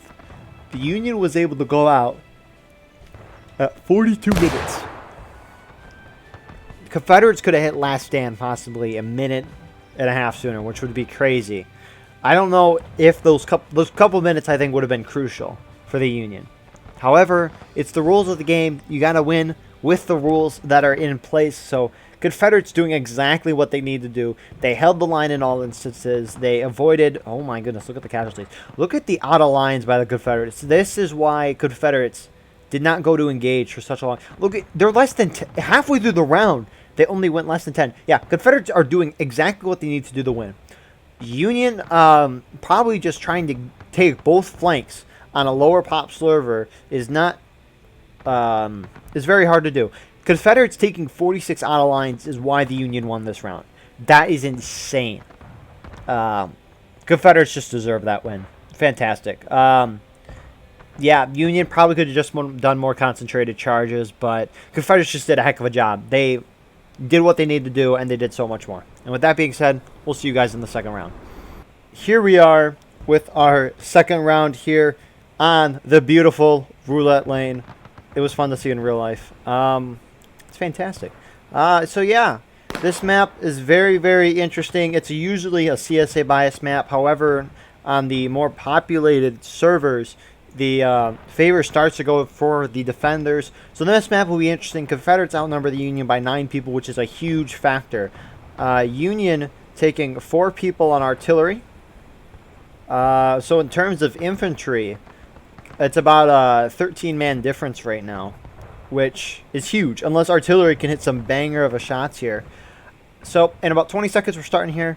the Union was able to go out at 42 minutes, the Confederates could have hit last stand possibly 1.5 minutes sooner, which would be crazy. I don't know if those couple minutes I think would have been crucial for the Union. However, it's the rules of the game. You got to win with the rules that are in place. So Confederates doing exactly what they need to do. They held the line in all instances. They avoided... Oh my goodness, look at the casualties. Look at the out of lines by the Confederates. This is why Confederates did not go to engage for such a long... Look, they're less than... halfway through the round, they only went less than 10. Yeah, Confederates are doing exactly what they need to do to win. Union probably just trying to take both flanks on a lower pop server is not... is very hard to do. Confederates taking 46 out of lines is why the Union won this round. That is insane. Confederates just deserve that win. Fantastic. Yeah, Union probably could have just done more concentrated charges, but Confederates just did a heck of a job. They did what they needed to do, and they did so much more. And with that being said, we'll see you guys in the second round. Here we are with our second round here on the beautiful roulette lane. It was fun to see in real life. It's fantastic. So yeah, this map is very, very interesting. It's usually a CSA bias map. However, on the more populated servers, the favor starts to go for the defenders. So this map will be interesting. Confederates outnumber the Union by 9 people, which is a huge factor. Union taking 4 people on artillery. So in terms of infantry, it's about a 13-man difference right now, which is huge, unless artillery can hit some banger of a shots here. So in about 20 seconds, we're starting here.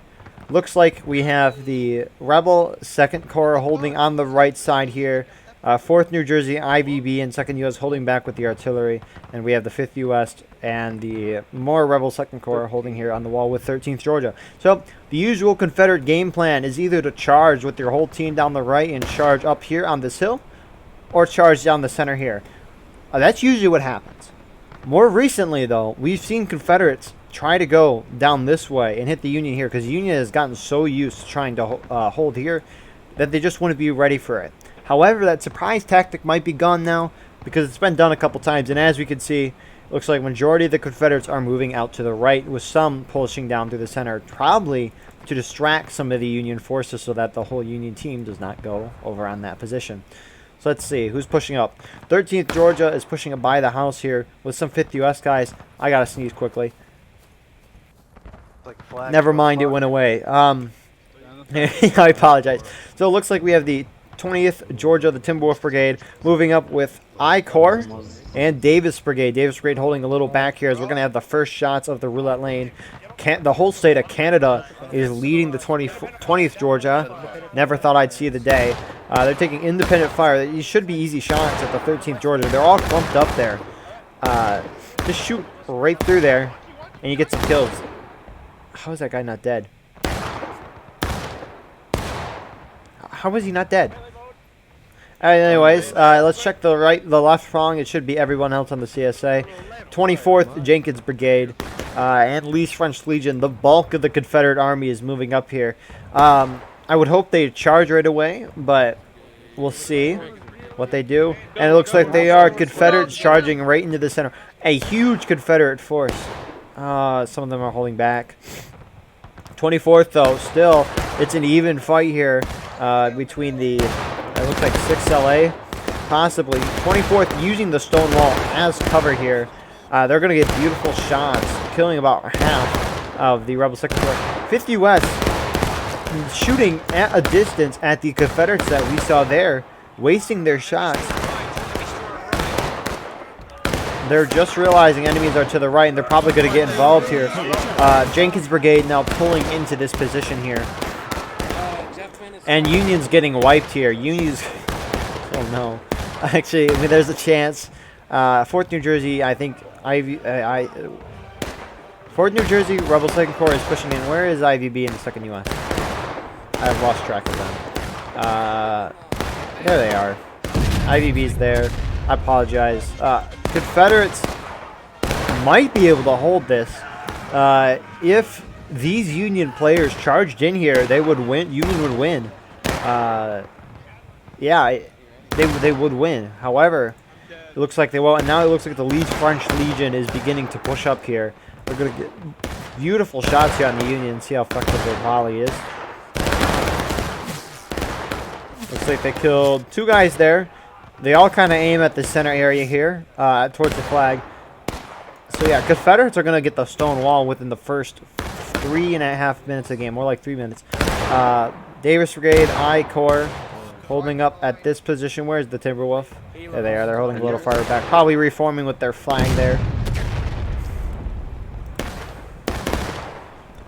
Looks like we have the Rebel 2nd Corps holding on the right side here. 4th New Jersey, IVB, and 2nd U.S. holding back with the artillery. And we have the 5th U.S. and the more Rebel 2nd Corps holding here on the wall with 13th Georgia. So the usual Confederate game plan is either to charge with your whole team down the right and charge up here on this hill, or charge down the center here. That's usually what happens. More recently, though, we've seen Confederates try to go down this way and hit the Union here, because the Union has gotten so used to trying to hold here that they just wouldn't be ready for it. However, that surprise tactic might be gone now, because it's been done a couple times, and as we can see, it looks like majority of the Confederates are moving out to the right, with some pushing down through the center, probably to distract some of the Union forces so that the whole Union team does not go over on that position. So let's see who's pushing up. 13th Georgia is pushing up by the house here with some 5th U.S. guys. I gotta sneeze quickly. Never mind, it went away. I apologize. So it looks like we have the 20th Georgia, the Timberwolf Brigade, moving up with I Corps and Davis Brigade. Davis Brigade holding a little back here as we're going to have the first shots of the roulette lane. The whole state of Canada is leading the 20th Georgia. Never thought I'd see the day. They're taking independent fire. These should be easy shots at the 13th Georgia. They're all clumped up there. Just shoot right through there, and you get some kills. How is that guy not dead? How is he not dead? Anyways, let's check the left prong. It should be everyone else on the CSA. 24th Jenkins Brigade and Lee's French Legion. The bulk of the Confederate Army is moving up here. I would hope they charge right away, but we'll see what they do. And it looks like they are Confederates charging right into the center. A huge Confederate force. Some of them are holding back. 24th, though, still, it's an even fight here between the, it looks like 6LA, possibly. 24th using the stone wall as cover here. They're going to get beautiful shots, killing about half of the Rebel 2nd Corps. 5th U.S. shooting at a distance at the Confederates that we saw there, wasting their shots. They're just realizing enemies are to the right, and they're probably going to get involved here. Jenkins Brigade now pulling into this position here. And Union's getting wiped here. Union's... oh, no. Actually, I mean, there's a chance. 4th New Jersey, I think... 4th New Jersey, Rebel 2nd Corps is pushing in. Where is IVB in the 2nd U.S.? I've lost track of them. There they are. IVB's there. I apologize. Confederates might be able to hold this. If these Union players charged in here, they would win. Union would win. Yeah, they would win. However, it looks like they won't. And now it looks like the Lee's French Legion is beginning to push up here. They're going to get beautiful shots here on the Union. See how effective their volley is. Looks like they killed 2 guys there. They all kind of aim at the center area here, towards the flag. So yeah, Confederates are going to get the stone wall within the first 3.5 minutes of the game, more like 3 minutes. Davis Brigade, I Corps, holding up at this position. Where's the Timberwolf? There they are. They're holding a little farther back, probably reforming with their flag there.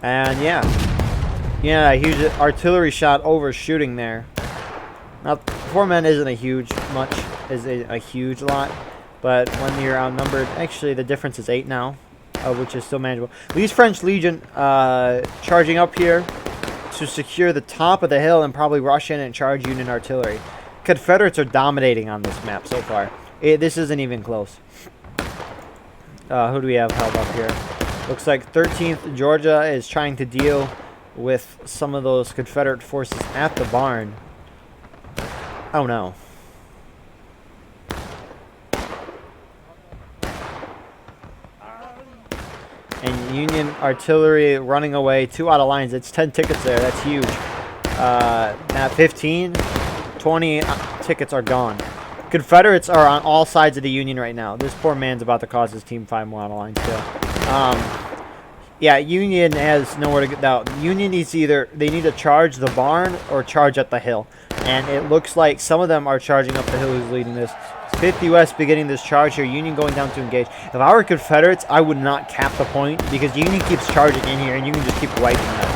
And yeah, a huge artillery shot overshooting there. Now, 4 men isn't a huge lot, but when you're outnumbered, actually the difference is 8 now, which is still manageable. Lee's French Legion charging up here to secure the top of the hill and probably rush in and charge Union artillery. Confederates are dominating on this map so far. This isn't even close. Who do we have held up here? Looks like 13th Georgia is trying to deal with some of those Confederate forces at the barn. Oh no. And Union artillery running away. 2 out of lines. It's 10 tickets there. That's huge. Now 15, 20 tickets are gone. Confederates are on all sides of the Union right now. This poor man's about to cause his team 5 more out of lines too. Yeah, Union has nowhere to get out. Union needs either, they need to charge the barn or charge at the hill. And it looks like some of them are charging up the hill. Who's leading this? 5th U.S. beginning this charge here. Union going down to engage. If I were Confederates, I would not cap the point because Union keeps charging in here and you can just keep wiping them.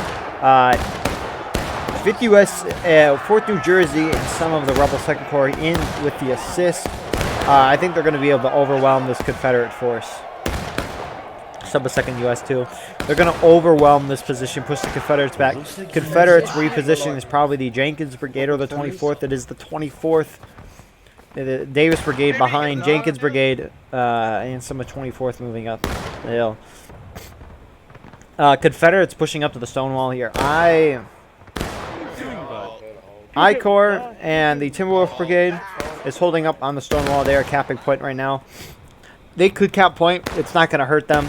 5th U.S., 4th New Jersey, and some of the Rebel 2nd Corps in with the assist. I think they're going to be able to overwhelm this Confederate force. Some of 2nd U.S. too. They're going to overwhelm this position, push the Confederates back. Confederates repositioning is probably the Jenkins Brigade or the 24th. It is the 24th. The Davis Brigade behind Jenkins Brigade, and some of 24th moving up the hill. Confederates pushing up to the Stonewall here. I Corps and the Timberwolf Brigade is holding up on the Stonewall. They are capping point right now. They could cap point. It's not going to hurt them.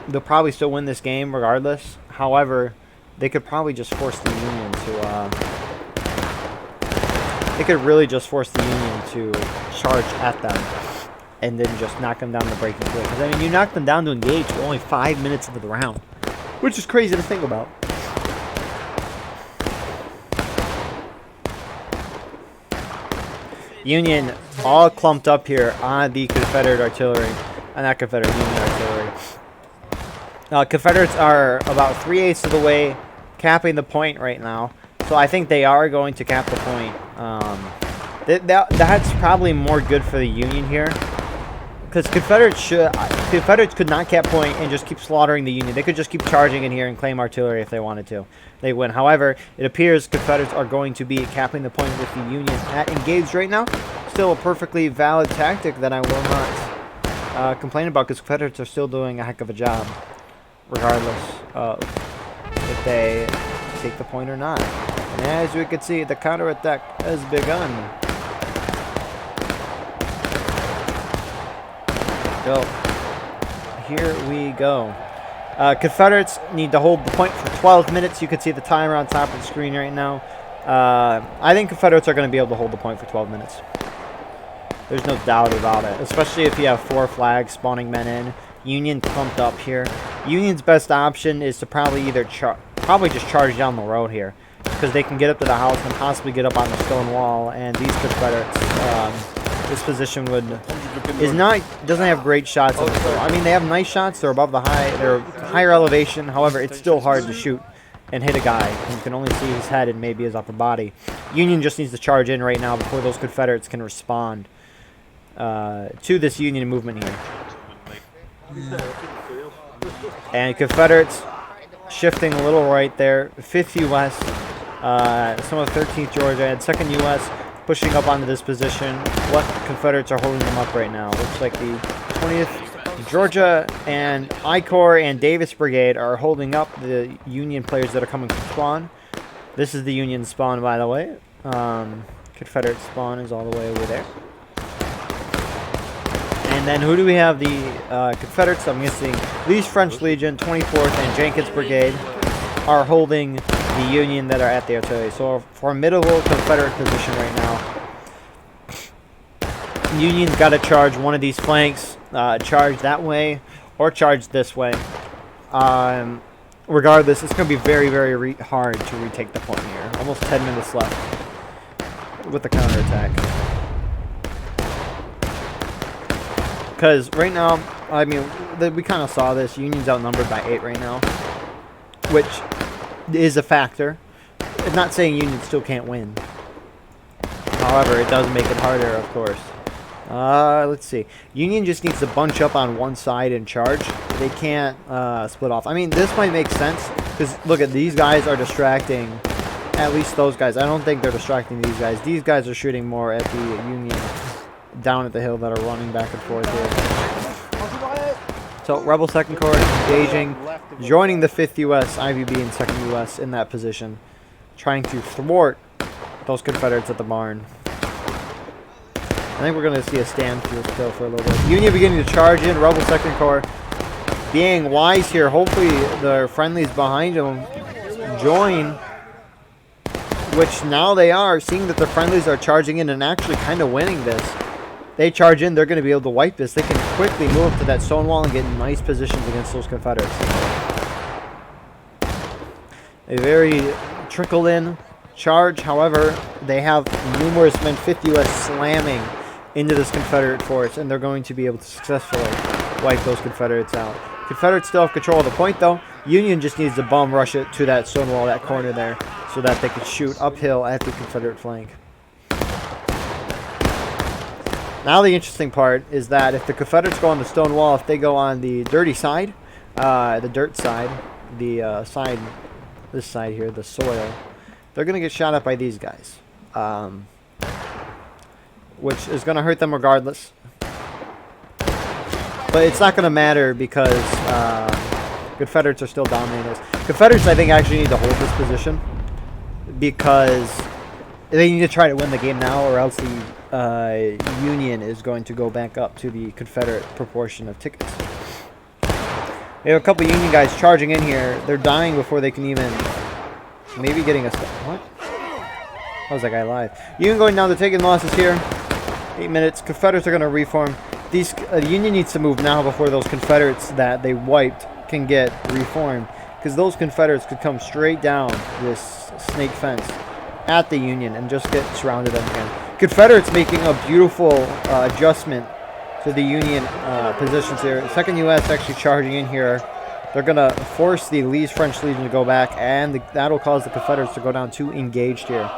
They'll probably still win this game regardless. However, they could probably just force the Union to... they could really just force the Union to charge at them and then just knock them down the breaking point. Because, I mean, you knock them down to engage with only 5 minutes into the round, which is crazy to think about. Union all clumped up here on the Confederate artillery. Not Confederate, Union artillery. Confederates are about 3/8 of the way capping the point right now. So I think they are going to cap the point. That's probably more good for the Union here. Because Confederates could not cap point and just keep slaughtering the Union. They could just keep charging in here and claim artillery if they wanted to. They win. However, it appears Confederates are going to be capping the point with the Union at engaged right now. Still a perfectly valid tactic that I will not complain about, because Confederates are still doing a heck of a job, regardless of if they take the point or not. And as we can see, the counterattack has begun. So, here we go. Confederates need to hold the point for 12 minutes. You can see the timer on top of the screen right now. I think Confederates are going to be able to hold the point for 12 minutes. There's no doubt about it, especially if you have 4 flags spawning men in. Union clumped up here. Union's best option is to probably either just charge down the road here, because they can get up to the house and possibly get up on the stone wall. And these Confederates, this position doesn't have great shots. I mean, they have nice shots. They're above the they're higher elevation. However, it's still hard to shoot and hit a guy. You can only see his head and maybe his upper body. Union just needs to charge in right now before those Confederates can respond to this Union movement here. And Confederates shifting a little right there. 5th U.S., some of 13th Georgia, and 2nd U.S. pushing up onto this position. What Confederates are holding them up right now? Looks like the 20th Georgia and I Corps and Davis Brigade are holding up the Union players that are coming from spawn. This is the Union spawn, by the way. Confederate spawn is all the way over there. And then who do we have? The Confederates, I'm guessing, Lee's French Legion, 24th, and Jenkins Brigade are holding the Union that are at the artillery. So a formidable Confederate position right now. Union's got to charge one of these flanks, charge that way, or charge this way. Regardless, it's going to be very, very hard to retake the point here. Almost 10 minutes left with the counterattack. Because right now, I mean, we kind of saw this. Union's outnumbered by 8 right now, which is a factor. It's not saying Union still can't win. However, it does make it harder, of course. Let's see. Union just needs to bunch up on one side and charge. They can't split off. I mean, this might make sense, because look at these guys are distracting. At least those guys. I don't think they're distracting these guys. These guys are shooting more at the Union down at the hill that are running back and forth here. So Rebel 2nd Corps engaging, joining the 5th U.S., IVB, and 2nd U.S. in that position, trying to thwart those Confederates at the barn. I think we're going to see a standstill still for a little bit. Union beginning to charge in. Rebel 2nd Corps being wise here. Hopefully the friendlies behind them join, which now they are, seeing that the friendlies are charging in and actually kind of winning this. They charge in, they're going to be able to wipe this. They can quickly move up to that stone wall and get in nice positions against those Confederates. A very trickled-in charge. However, they have numerous men, 5th U.S. slamming into this Confederate force, and they're going to be able to successfully wipe those Confederates out. Confederates still have control of the point, though. Union just needs to bomb rush it to that stone wall, that corner there, so that they could shoot uphill at the Confederate flank. Now the interesting part is that if the Confederates go on the stone wall, if they go on the dirty side, the dirt side, the side, this side here, the soil, they're going to get shot at by these guys, which is going to hurt them regardless. But it's not going to matter because Confederates are still dominating this. Confederates, I think, actually need to hold this position because they need to try to win the game now, or else the Union is going to go back up to the Confederate proportion of tickets. We have a couple Union guys charging in here. They're dying before they can even maybe getting a what? How was that guy alive? Union going down to taking losses here. 8 minutes. Confederates are going to reform. These Union needs to move now before those Confederates that they wiped can get reformed, because those Confederates could come straight down this snake fence at the Union and just get surrounded again. Confederates making a beautiful adjustment to the Union positions here. 2nd U.S. actually charging in here. They're going to force the French Legion to go back, and that'll cause the Confederates to go down 2 engaged here.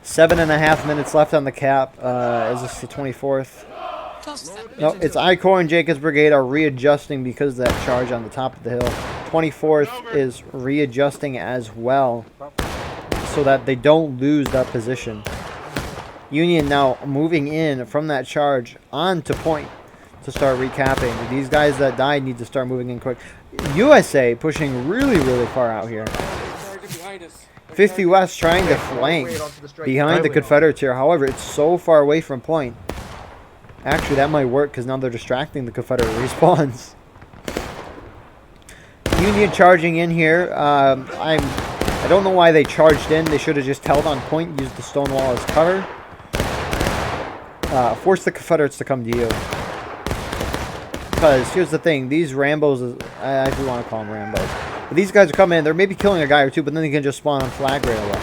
7.5 minutes left on the cap. Is this the 24th? No, it's I Corps and Jacobs Brigade are readjusting because of that charge on the top of the hill. 24th is readjusting as well, so that they don't lose that position. Union now moving in from that charge on to point to start recapping. These guys that died need to start moving in quick. USA pushing really, really far out here. 50 West trying to flank behind the Confederates here. However, it's so far away from point. Actually, that might work because now they're distracting the Confederate respawns. Union charging in here. I don't know why they charged in. They should have just held on point, used the stone wall as cover. Force the Confederates to come to you. Because here's the thing, these Rambos, I do want to call them Rambos. But these guys are coming in, they're maybe killing a guy or two, but then they can just spawn on flag right away.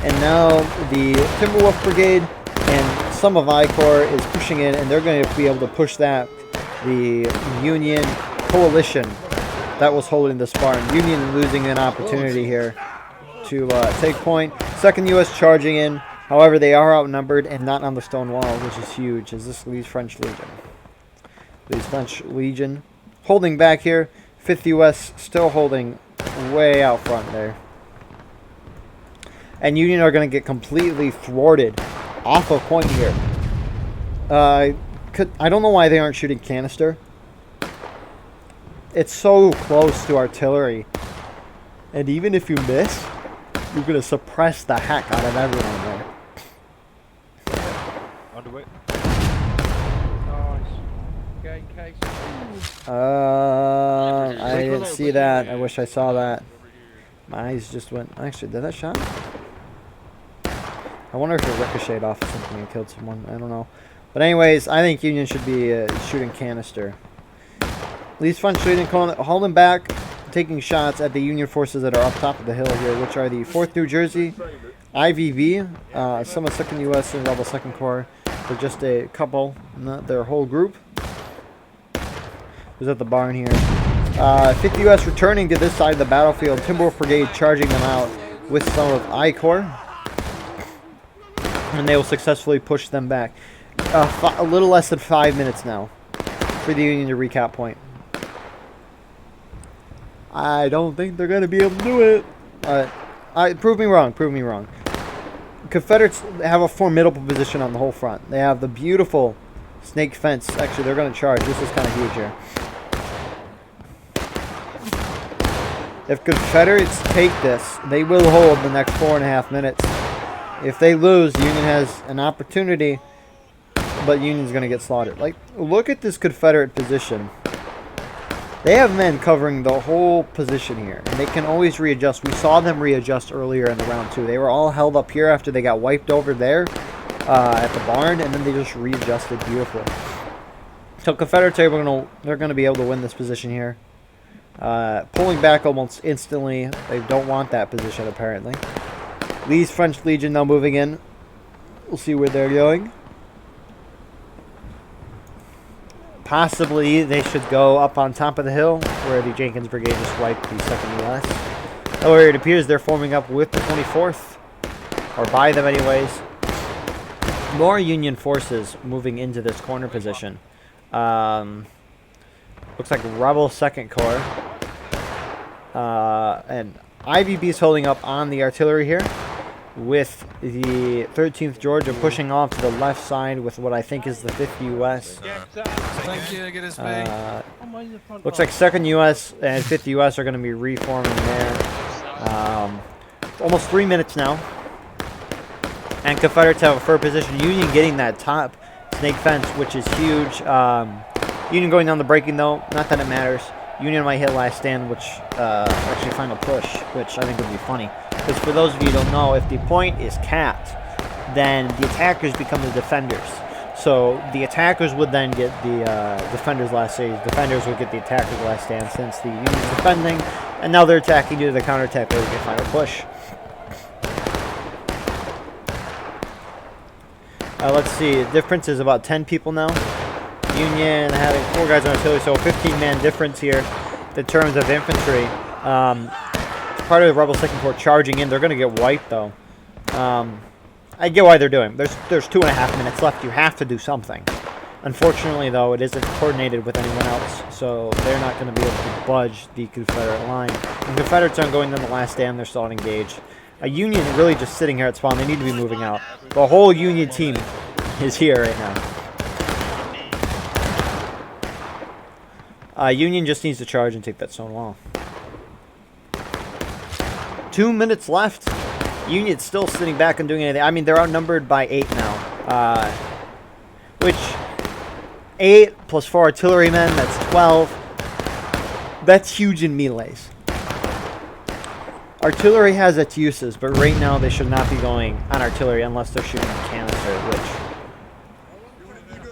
And now the Timberwolf Brigade and some of I Corps is pushing in, and they're going to be able to push that. The Union coalition that was holding this farm. Union losing an opportunity here to take point. 2nd U.S. charging in. However, they are outnumbered and not on the stone wall, which is huge, as this leaves French Legion. Leaves French Legion holding back here. 5th U.S. still holding way out front there. And Union are going to get completely thwarted off of point here. I don't know why they aren't shooting canister. It's so close to artillery. And even if you miss, you're going to suppress the heck out of everyone there. Underway. I didn't see that. I wish I saw that. My eyes just went... Actually, did that shot? I wonder if it ricocheted off of something and killed someone. I don't know. But anyways, I think Union should be shooting canister. Least French Legion holding back, taking shots at the Union forces that are up top of the hill here, which are the 4th New Jersey, IVV, some of 2nd U.S. and Rebel 2nd Corps. They're just a couple, not their whole group. Who's at the barn here? 5th U.S. returning to this side of the battlefield. Timberwolf Brigade charging them out with some of I Corps. And they will successfully push them back. A little less than 5 minutes now for the Union to recap point. I don't think they're going to be able to do it. Prove me wrong. Prove me wrong. Confederates have a formidable position on the whole front. They have the beautiful snake fence. Actually, they're going to charge. This is kind of huge here. If Confederates take this, they will hold the next 4.5 minutes. If they lose, Union has an opportunity, but Union's going to get slaughtered. Like, look at this Confederate position. They have men covering the whole position here, and they can always readjust. We saw them readjust earlier in the round 2. They were all held up here after they got wiped over there at the barn, and then they just readjusted beautifully. So Confederates are they're going to be able to win this position here. Pulling back almost instantly. They don't want that position, apparently. Lee's French Legion now moving in. We'll see where they're going. Possibly they should go up on top of the hill where the Jenkins Brigade just wiped the 2nd U.S. However, it appears they're forming up with the 24th, or by them anyways. More Union forces moving into this corner position. Looks like Rebel 2nd Corps. And IVB is holding up on the artillery here, with the 13th Georgia pushing off to the left side with what I think is the 5th U.S. Thank you. Get his pay. Looks like 2nd U.S. and 5th U.S. are going to be reforming there. Almost 3 minutes now. And Confederates have a firm position. Union getting that top snake fence, which is huge. Union going down the breaking, though. Not that it matters. Union might hit last stand, which actually final push, which I think would be funny. Because for those of you who don't know, if the point is capped, then the attackers become the defenders. So the attackers would then get the defenders' last stand. Defenders would get the attackers' last stand since the Union's defending, and now they're attacking due to the counterattack where they get final push. Let's see. The difference is about 10 people now. Union having 4 guys on artillery, so a 15-man difference here in terms of infantry. Part of the Rebel 2nd Corps charging in. They're going to get wiped, though. I get why they're doing. There's 2.5 minutes left. You have to do something. Unfortunately, though, it isn't coordinated with anyone else, so they're not going to be able to budge the Confederate line. The Confederates aren't going down the last stand. They're still engaged. A Union really just sitting here at spawn. They need to be moving out. The whole Union team is here right now. Union just needs to charge and take that stone wall. 2 minutes left. Union's still sitting back and doing anything. I mean, they're outnumbered by 8 now. Which, 8 plus 4 artillerymen, that's 12. That's huge in melees. Artillery has its uses, but right now they should not be going on artillery unless they're shooting a canister, which...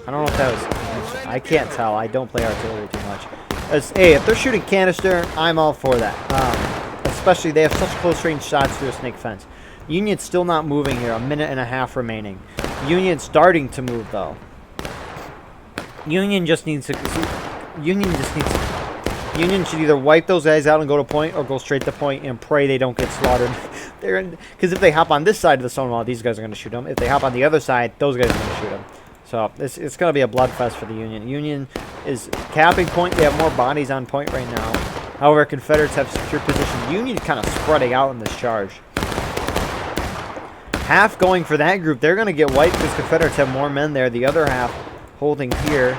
I don't know if that was... I can't tell. I don't play artillery too much. Hey, if they're shooting canister, I'm all for that. Especially, they have such close-range shots through a snake fence. Union's still not moving here. 1.5 minutes remaining. Union's starting to move, though. Union just needs to... Union should either wipe those guys out and go to point, or go straight to point and pray they don't get slaughtered. Because if they hop on this side of the stone wall, these guys are going to shoot them. If they hop on the other side, those guys are going to shoot them. So it's going to be a bloodfest for the Union. Union is capping point. They have more bodies on point right now. However, Confederates have secure position. Union kind of spreading out in this charge. Half going for that group. They're going to get wiped because Confederates have more men there. The other half holding here.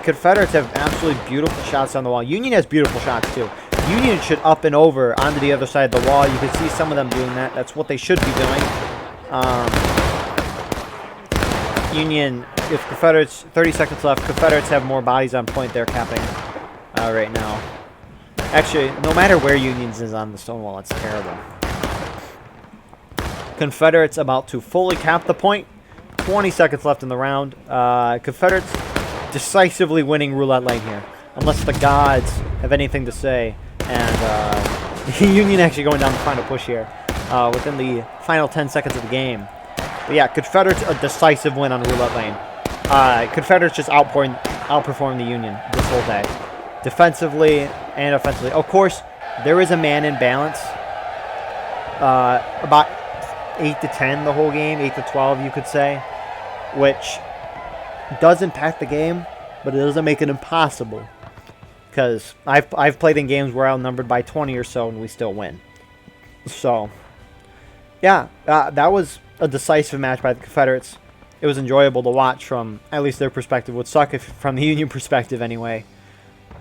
Confederates have absolutely beautiful shots on the wall. Union has beautiful shots too. Union should up and over onto the other side of the wall. You can see some of them doing that. That's what they should be doing. Union, if Confederates, 30 seconds left, Confederates have more bodies on point. They're capping right now. Actually, no matter where Union's is on the stone wall, it's terrible. Confederates about to fully cap the point. 20 seconds left in the round. Confederates decisively winning roulette lane here, unless the gods have anything to say. And Union actually going down the final push here within the final 10 seconds of the game. But yeah, Confederates a decisive win on roulette lane. Confederates just outperformed the Union this whole day, defensively and offensively. Of course, there is a man imbalance. About 8 to 10 the whole game, 8 to 12 you could say, which does impact the game, but it doesn't make it impossible. Because I've played in games where I'm outnumbered by 20 or so and we still win. So, yeah, that was a decisive match by the Confederates. It was enjoyable to watch from at least their perspective. Would suck if from the Union perspective anyway.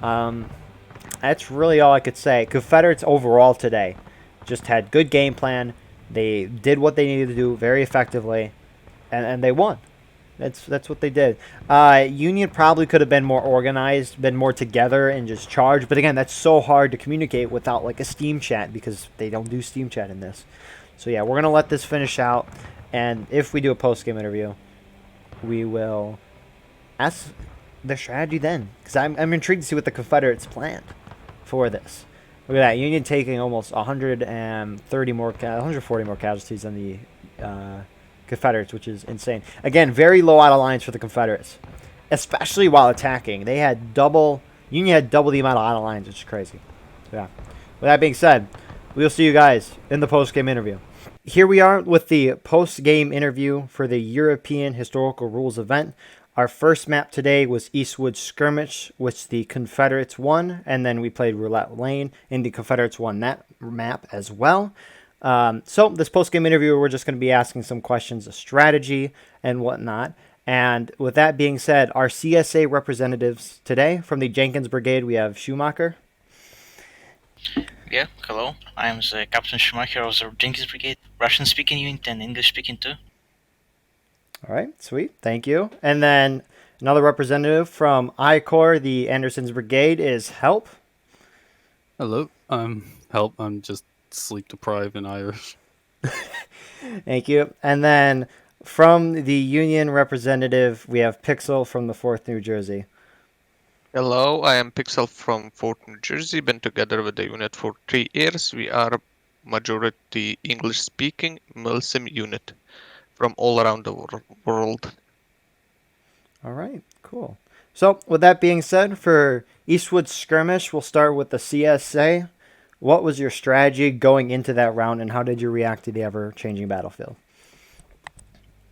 That's really all I could say. Confederates overall today just had good game plan. They did what they needed to do very effectively, and they won. That's what they did. Union probably could have been more organized, been more together, and just charged. But again, that's so hard to communicate without like a Steam chat because they don't do Steam chat in this. So yeah, we're gonna let this finish out, and if we do a post-game interview, we will ask their strategy then, because I'm intrigued to see what the Confederates planned for this. Look at that, Union taking almost 140 more casualties than the Confederates, which is insane. Again, very low out of lines for the Confederates. especially while attacking. They had double. Union had double the amount of auto lines, which is crazy. Yeah. With that being said, we'll see you guys in the post-game interview. Here we are with the post-game interview for the European Historical Rules event. Our first map today was Eastwood Skirmish, which the Confederates won, and then we played Roulette Lane in the Confederates won that map as well. So this post-game interview, we're just going to be asking some questions of strategy and whatnot. And with that being said, our CSA representatives today from the Jenkins Brigade, we have Schumacher. Yeah, hello. I'm the Captain Schumacher of the Jenkins Brigade, Russian-speaking unit and English-speaking too. All right, sweet. Thank you. And then another representative from I Corps, the Andersons Brigade, is Help. Hello, I'm Help. I'm just sleep-deprived in Irish. Thank you. And then from the Union representative, we have Pixel from the 4th New Jersey. Hello, I am Pixel from Fort New Jersey. Been together with the unit for 3 years. We are majority English-speaking Milsim unit from all around the world. All right, cool. So with that being said, for Eastwood Skirmish, we'll start with the CSA. What was your strategy going into that round, and how did you react to the ever-changing battlefield?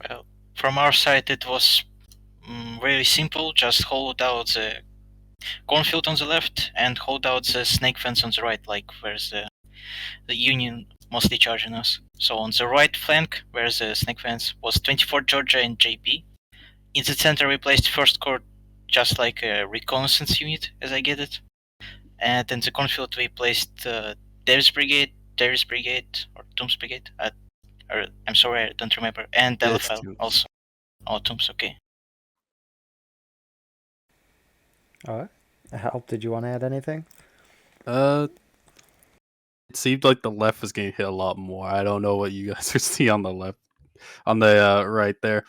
Well, from our side, it was very simple. Just hold out the cornfield on the left and hold out the snake fence on the right, like where's the Union mostly charging us. So on the right flank, where the snake fence was 24 Georgia and JP. In the center, we placed First Corps just like a reconnaissance unit, as I get it. And in the cornfield, we placed Davis Brigade, or Toombs Brigade. I'm sorry, I don't remember. And LFL also. Oh, Toombs, okay. All right. Help, did you want to add anything? It seemed like the left was getting hit a lot more. I don't know what you guys are seeing on the left, on the right there.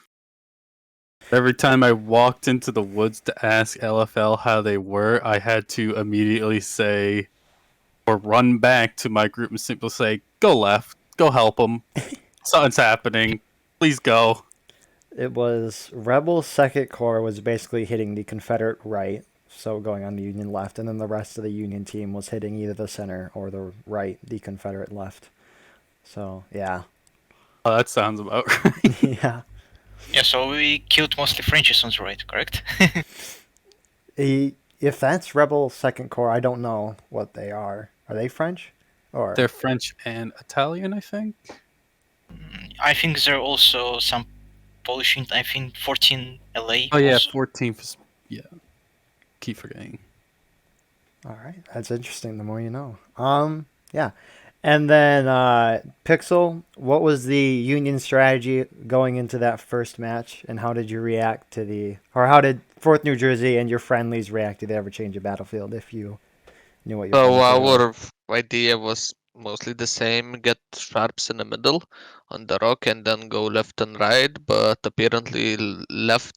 Every time I walked into the woods to ask LFL how they were, I had to immediately say, or run back to my group and simply say, "Go left, go help them. Something's happening. Please go." It was Rebel 2nd Corps was basically hitting the Confederate right, so going on the Union left, and then the rest of the Union team was hitting either the center or the right, the Confederate left. So, yeah. Oh, that sounds about right. Yeah. Yeah, so we killed mostly Frenchies on the right, correct? If that's Rebel 2nd Corps, I don't know what they are. Are they French? Or They're French and Italian, I think. I think there are also some Polish unit, I think 14 LA. Oh, yeah, also. 14th. Yeah. Keep forgetting. All right, that's interesting. The more you know. Yeah. And then Pixel, what was the Union strategy going into that first match, and how did you react to how did 4th New Jersey and your friendlies react to the ever-changing battlefield, if you knew what you were So our idea was mostly the same, get sharps in the middle on the rock and then go left and right, but apparently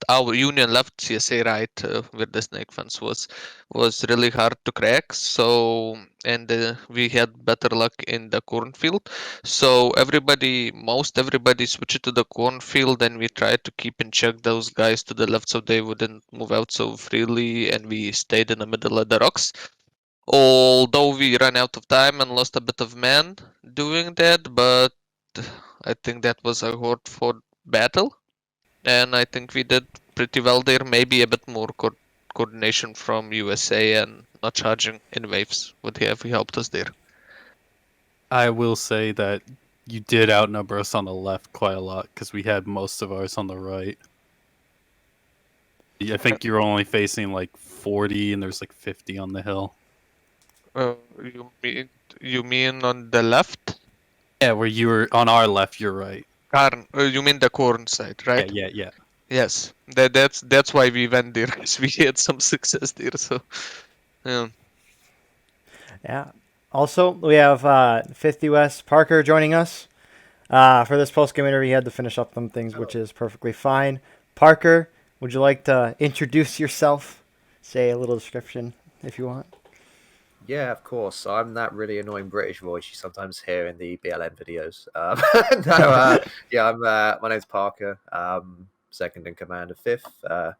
our Union left CSA right where the snake fence was really hard to crack. So and we had better luck in the cornfield, so most everybody switched to the cornfield, and we tried to keep in check those guys to the left so they wouldn't move out so freely, and we stayed in the middle of the rocks. Although we ran out of time and lost a bit of men doing that, but I think that was a hard-fought battle, and I think we did pretty well there. Maybe a bit more coordination from USA and not charging in waves would have helped us there. I will say that you did outnumber us on the left quite a lot, because we had most of ours on the right. I think you're only facing like 40, and there's like 50 on the hill. You mean on the left? Yeah, where you were on our left, you're right. You mean the corn side, right? Yeah. Yes, that's why we went there, because we had some success there. So, yeah. Yeah. Also, we have 5th US Parker joining us for this post-game interview. He had to finish up some things, which is perfectly fine. Parker, would you like to introduce yourself? Say a little description, if you want. Yeah, of course. I'm that really annoying British voice you sometimes hear in the BLN videos. Yeah, my name's Parker. Second in command of 5th.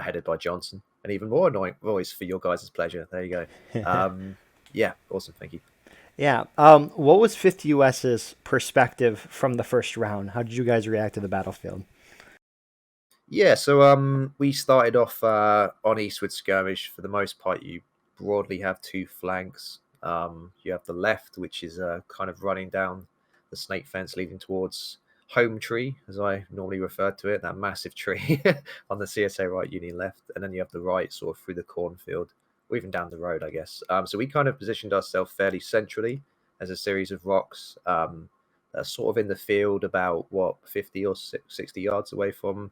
headed by Johnson. An even more annoying voice for your guys' pleasure. There you go. Yeah, awesome. Thank you. Yeah. What was 5th US's perspective from the first round? How did you guys react to the battlefield? Yeah, so we started off on eastward skirmish. For the most part, you broadly have two flanks. You have the left, which is kind of running down the snake fence leading towards home tree, as I normally refer to it, that massive tree on the CSA right Union left. And then you have the right sort of through the cornfield, or even down the road, I guess. So we kind of positioned ourselves fairly centrally as a series of rocks, sort of in the field about, 50 or 60 yards away from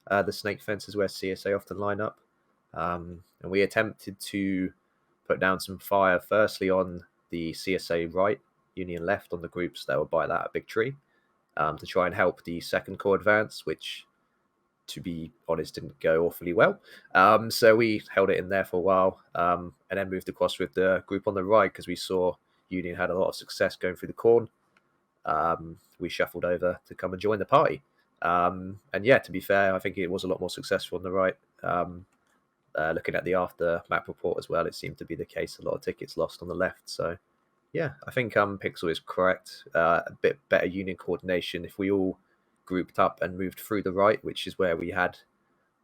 the snake fences where CSA often line up. And we attempted to put down some fire, firstly on the CSA right, Union left, on the groups that were by that big tree, to try and help the second corps advance, which, to be honest, didn't go awfully well. So we held it in there for a while, and then moved across with the group on the right because we saw Union had a lot of success going through the corn. We shuffled over to come and join the party. And yeah, to be fair, I think it was a lot more successful on the right. Looking at the after map report as well, it seemed to be the case. A lot of tickets lost on the left. So yeah, I think Pixel is correct. A bit better Union coordination. If we all grouped up and moved through the right, which is where we had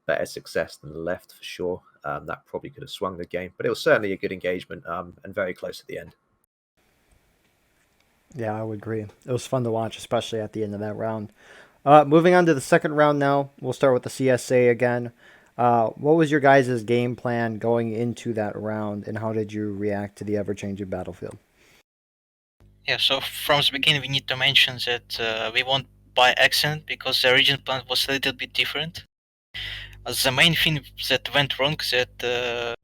better success than the left for sure, that probably could have swung the game. But it was certainly a good engagement, and very close at the end. Yeah, I would agree. It was fun to watch, especially at the end of that round. Moving on to the second round now. We'll start with the CSA again. What was your guys' game plan going into that round, and how did you react to the ever-changing battlefield? Yeah, so from the beginning we need to mention that we won't by accident because the original plan was a little bit different. The main thing that went wrong that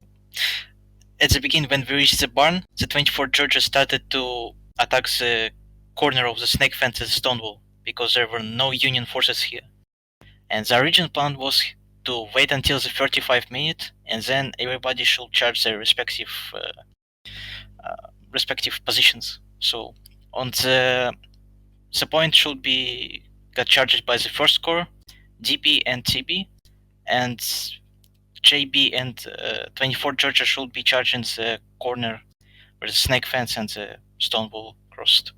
at the beginning when we reached the barn, the 24th Georgia started to attack the corner of the snake fence at the stone wall because there were no Union forces here. And the original plan was to wait until the 35 minutes and then everybody should charge their respective positions. So on the point should be got charged by the first corps, DP and TB, and JB and 24th Georgia should be charged in the corner where the snake fence and the stone wall crossed.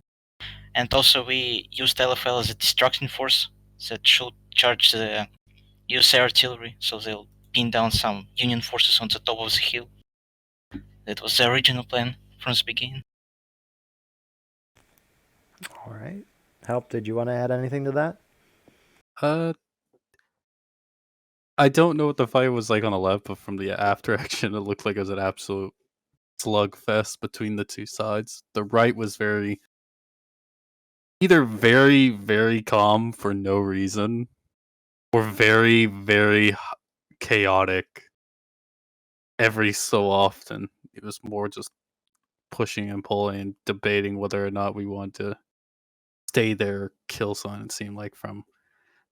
And also we used LFL as a distracting force that should charge the USA artillery, so they'll pin down some Union forces on the top of the hill. That was the original plan from the beginning. All right. Help, did you want to add anything to that? I don't know what the fight was like on the left, but from the after action, it looked like it was an absolute slugfest between the two sides. The right was either very, very calm for no reason, or very, very chaotic every so often. It was more just pushing and pulling and debating whether or not we want to stay there or kill someone, it seemed like, from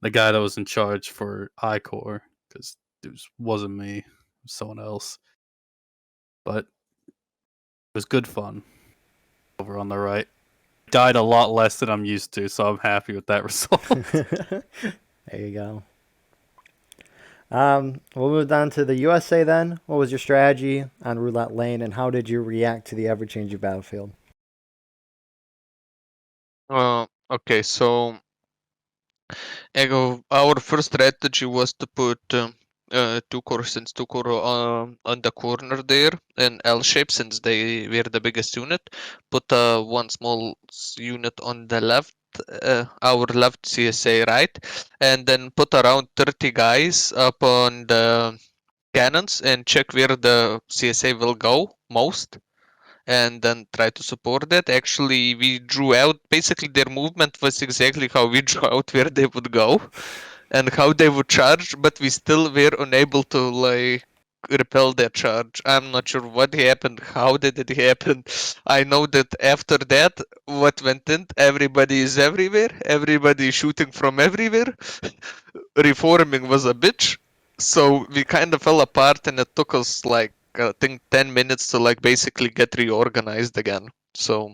the guy that was in charge for I-Corps, because it wasn't me, it was someone else. But it was good fun over on the right. Died a lot less than I'm used to, so I'm happy with that result. There you go. We'll move on to the USA then. What was your strategy on Roulette Lane, and how did you react to the ever-changing battlefield? Okay, so our first strategy was to put two corps on the corner there in L shape, since they were the biggest unit. Put one small unit on the left, our left CSA right, and then put around 30 guys up on the cannons and check where the CSA will go most, and then try to support that. Actually, we drew out, basically their movement was exactly how we drew out where they would go and how they would charge, but we still were unable to like repel their charge. I'm not sure what happened, how did it happen. I know that after that, what went in, everybody is everywhere, everybody is shooting from everywhere. Reforming was a bitch, so we kind of fell apart, and it took us like I think 10 minutes to like basically get reorganized again. So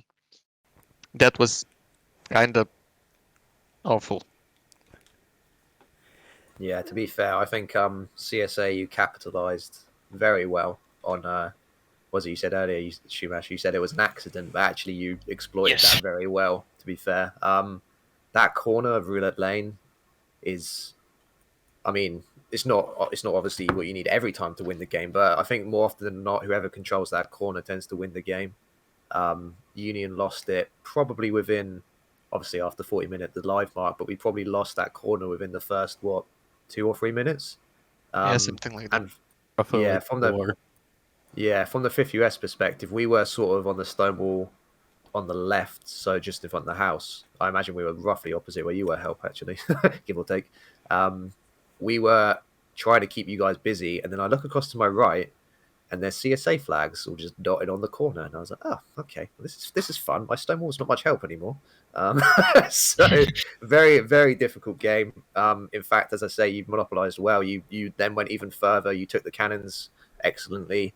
that was kind of awful. Yeah, to be fair, I think CSA you capitalized very well on was it you said earlier, Shumash, you said it was an accident, but actually you exploited Yes. that very well, to be fair. That corner of Roulette Lane is, I mean, it's not obviously what you need every time to win the game, but I think more often than not, whoever controls that corner tends to win the game. Union lost it probably within, obviously after 40 minutes, the live mark, but we probably lost that corner within the first, what, 2 or 3 minutes? Yeah, something like that. And Roughly yeah, like from 4. from the 5th US perspective, we were sort of on the stone wall on the left, so just in front of the house. I imagine we were roughly opposite where you were, Help, actually, give or take. We were trying to keep you guys busy, and then I look across to my right, and there's CSA flags all just dotted on the corner, and I was like, oh, okay, well, this is fun. My Stonewall's not much help anymore. So very, very difficult game. In fact, as I say, you monopolized well. You then went even further. You took the cannons excellently.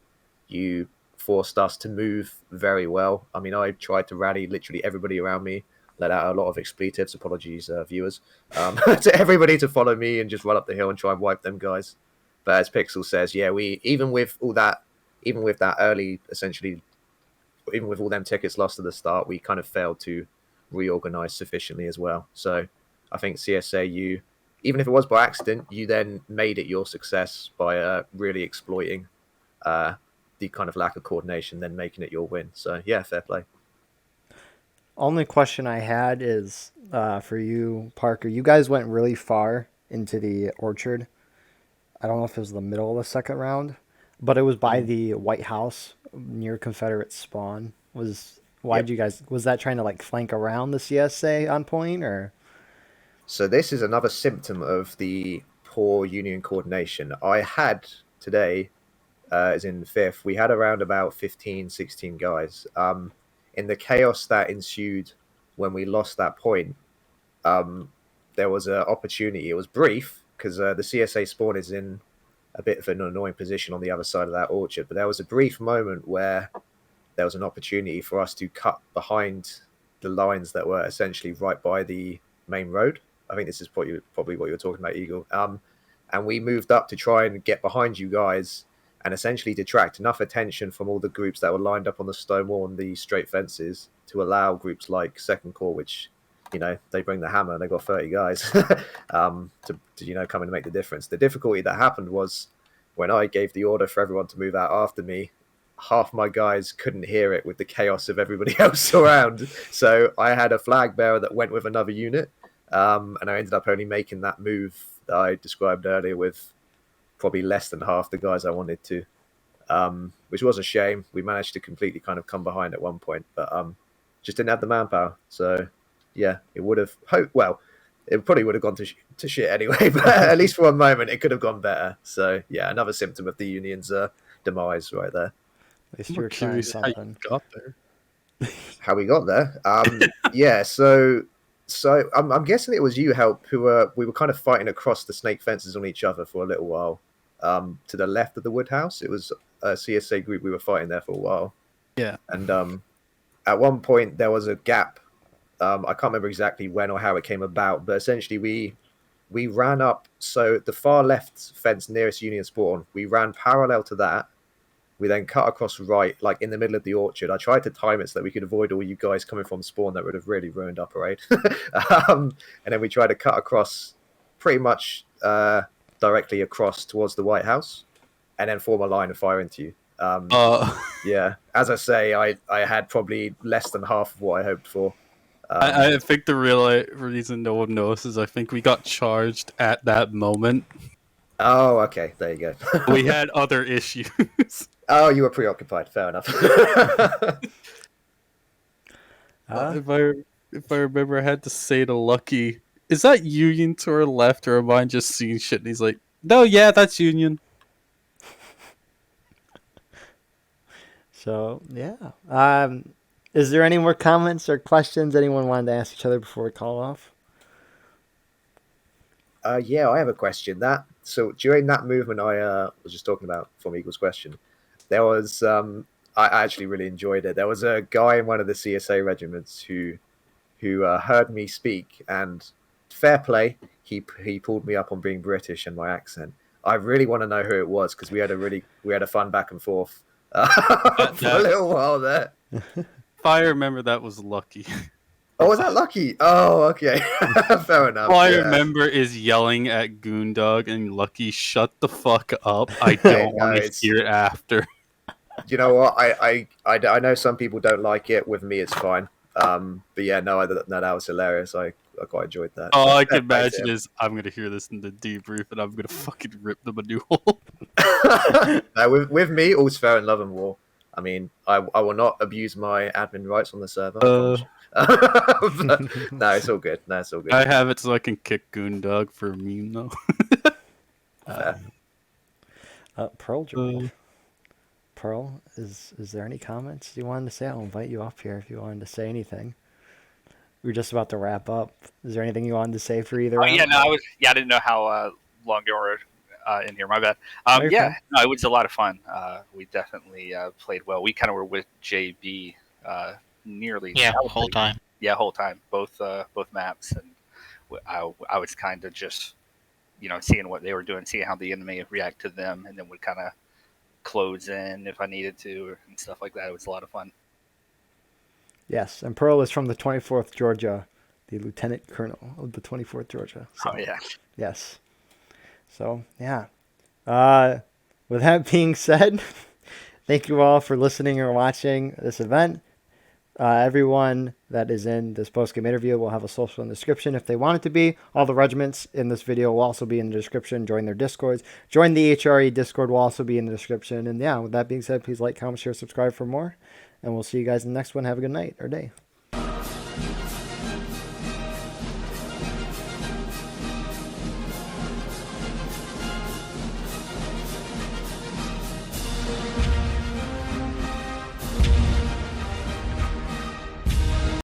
You forced us to move very well. I mean, I tried to rally literally everybody around me, let out a lot of expletives, apologies, viewers, to everybody to follow me and just run up the hill and try and wipe them guys. But as Pixel says, yeah, we even with that early, essentially, even with all them tickets lost at the start, we kind of failed to reorganize sufficiently as well. So I think CSA, even if it was by accident, you then made it your success by really exploiting the kind of lack of coordination, then making it your win. So yeah, fair play. Only question I had is for you, Parker. You guys went really far into the orchard. I don't know if it was the middle of the second round, but it was by the White House near Confederate spawn. Yep. Was that trying to like flank around the CSA on point, or? So this is another symptom of the poor Union coordination. I had today, as in the 5th, we had around about 15, 16 guys. In the chaos that ensued when we lost that point, there was an opportunity. It was brief because the CSA spawn is in a bit of an annoying position on the other side of that orchard. But there was a brief moment where there was an opportunity for us to cut behind the lines that were essentially right by the main road. I think this is probably what you're talking about, Eagle. And we moved up to try and get behind you guys and essentially detract enough attention from all the groups that were lined up on the stone wall and the straight fences to allow groups like Second Corps, which, they bring the hammer and they got 30 guys to come in and make the difference. The difficulty that happened was when I gave the order for everyone to move out after me, half my guys couldn't hear it with the chaos of everybody else around. So I had a flag bearer that went with another unit, and I ended up only making that move that I described earlier with probably less than half the guys I wanted to, which was a shame. We managed to completely kind of come behind at one point, but just didn't have the manpower. So yeah, it would have it probably would have gone to shit anyway, but at least for a moment it could have gone better. So yeah, another symptom of the Union's demise right there. At least you were trying something. How you got there. How we got there? Yeah, so I'm guessing it was you, Help, who we were kind of fighting across the snake fences on each other for a little while. To the left of the woodhouse, it was a CSA group we were fighting there for a while. Yeah. And at one point there was a gap. I can't remember exactly when or how it came about, but essentially we ran up. So the far left fence nearest Union spawn, we ran parallel to that. We then cut across right, like in the middle of the orchard. I tried to time it so that we could avoid all you guys coming from spawn. That would have really ruined our parade. And then we tried to cut across pretty much directly across towards the White House and then form a line of fire into you. Yeah, as I say, I had probably less than half of what I hoped for. I think the real reason no one knows is I think we got charged at that moment. Oh, okay. There you go. We had other issues. Oh, you were preoccupied. Fair enough. If I remember, I had to say to Lucky, "Is that Union to our left, or am I just seeing shit?" And he's like, "No, yeah, that's Union." So yeah. Is there any more comments or questions anyone wanted to ask each other before we call off? Yeah, I have a question. So during that movement I was just talking about from Eagle's question, there was I actually really enjoyed it. There was a guy in one of the CSA regiments who heard me speak and fair play. He pulled me up on being British and my accent. I really want to know who it was because we had a fun back and forth for a little while there. If I remember, that was Lucky. Oh, was that Lucky? Oh, okay. Fair enough. All I remember is yelling at Goondog and Lucky, shut the fuck up. I don't want to hear it after. You know what? I know some people don't like it. With me, it's fine. But yeah, no, that was hilarious. I quite enjoyed that. All I can imagine is I'm going to hear this in the debrief and I'm going to fucking rip them a new hole. No, with me, all's fair in love and war. I mean, I will not abuse my admin rights on the server. No, it's all good. No, it's all good. I have it so I can kick Goondog for a meme, though. Pearl joined. Pearl, is there any comments you wanted to say? I'll invite you up here if you wanted to say anything. We're just about to wrap up. Is there anything you wanted to say for either? Oh, yeah, no, I didn't know how long you were in here. My bad. Yeah, no, it was a lot of fun. We definitely played well. We kind of were with JB nearly whole time. Yeah, whole time. Both maps, and I was kind of just seeing what they were doing, seeing how the enemy react to them, and then would kind of close in if I needed to and stuff like that. It was a lot of fun. Yes, and Pearl is from the 24th Georgia, the Lieutenant Colonel of the 24th Georgia. So, oh, yeah. Yes. So, yeah. With that being said, thank you all for listening or watching this event. Everyone that is in this post-game interview will have a social in the description if they want it to be. All the regiments in this video will also be in the description. Join their Discords. Join the HRE Discord will also be in the description. And yeah, with that being said, please like, comment, share, subscribe for more. And we'll see you guys in the next one. Have a good night or day.